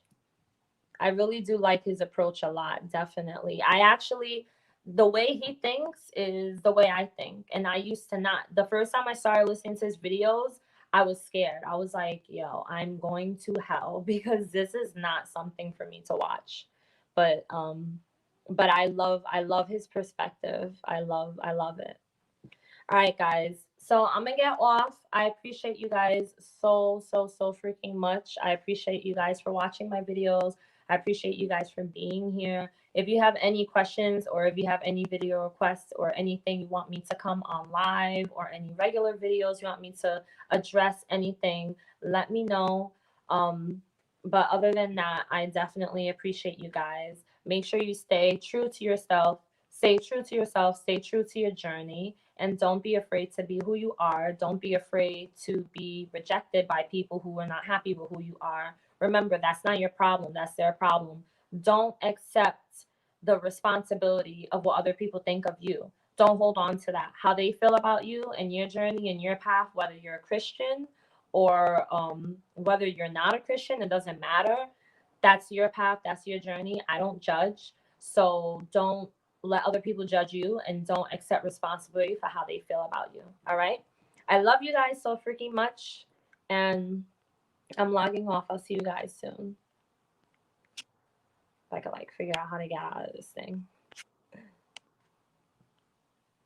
I really do like his approach a lot, definitely. I actually, the way he thinks is the way I think. And I used to not. The first time I started listening to his videos, I was scared. I was like, yo, I'm going to hell because this is not something for me to watch. But but I love his perspective. I love it. All right, guys. So I'm gonna get off. I appreciate you guys so freaking much. I appreciate you guys for watching my videos. I appreciate you guys for being here. If you have any questions or if you have any video requests or anything you want me to come on live or any regular videos you want me to address anything, let me know. But other than that, I definitely appreciate you guys. Make sure you stay true to yourself. Stay true to yourself. Stay true to your journey and don't be afraid to be who you are. Don't be afraid to be rejected by people who are not happy with who you are. Remember, that's not your problem, that's their problem. Don't accept the responsibility of what other people think of you. Don't hold on to that. How they feel about you and your journey and your path, whether you're a Christian or whether you're not a Christian, it doesn't matter. That's your path, that's your journey. I don't judge. So don't let other people judge you and don't accept responsibility for how they feel about you. All right. I love you guys so freaking much. And I'm logging off. I'll see you guys soon. If I could like figure out how to get out of this thing.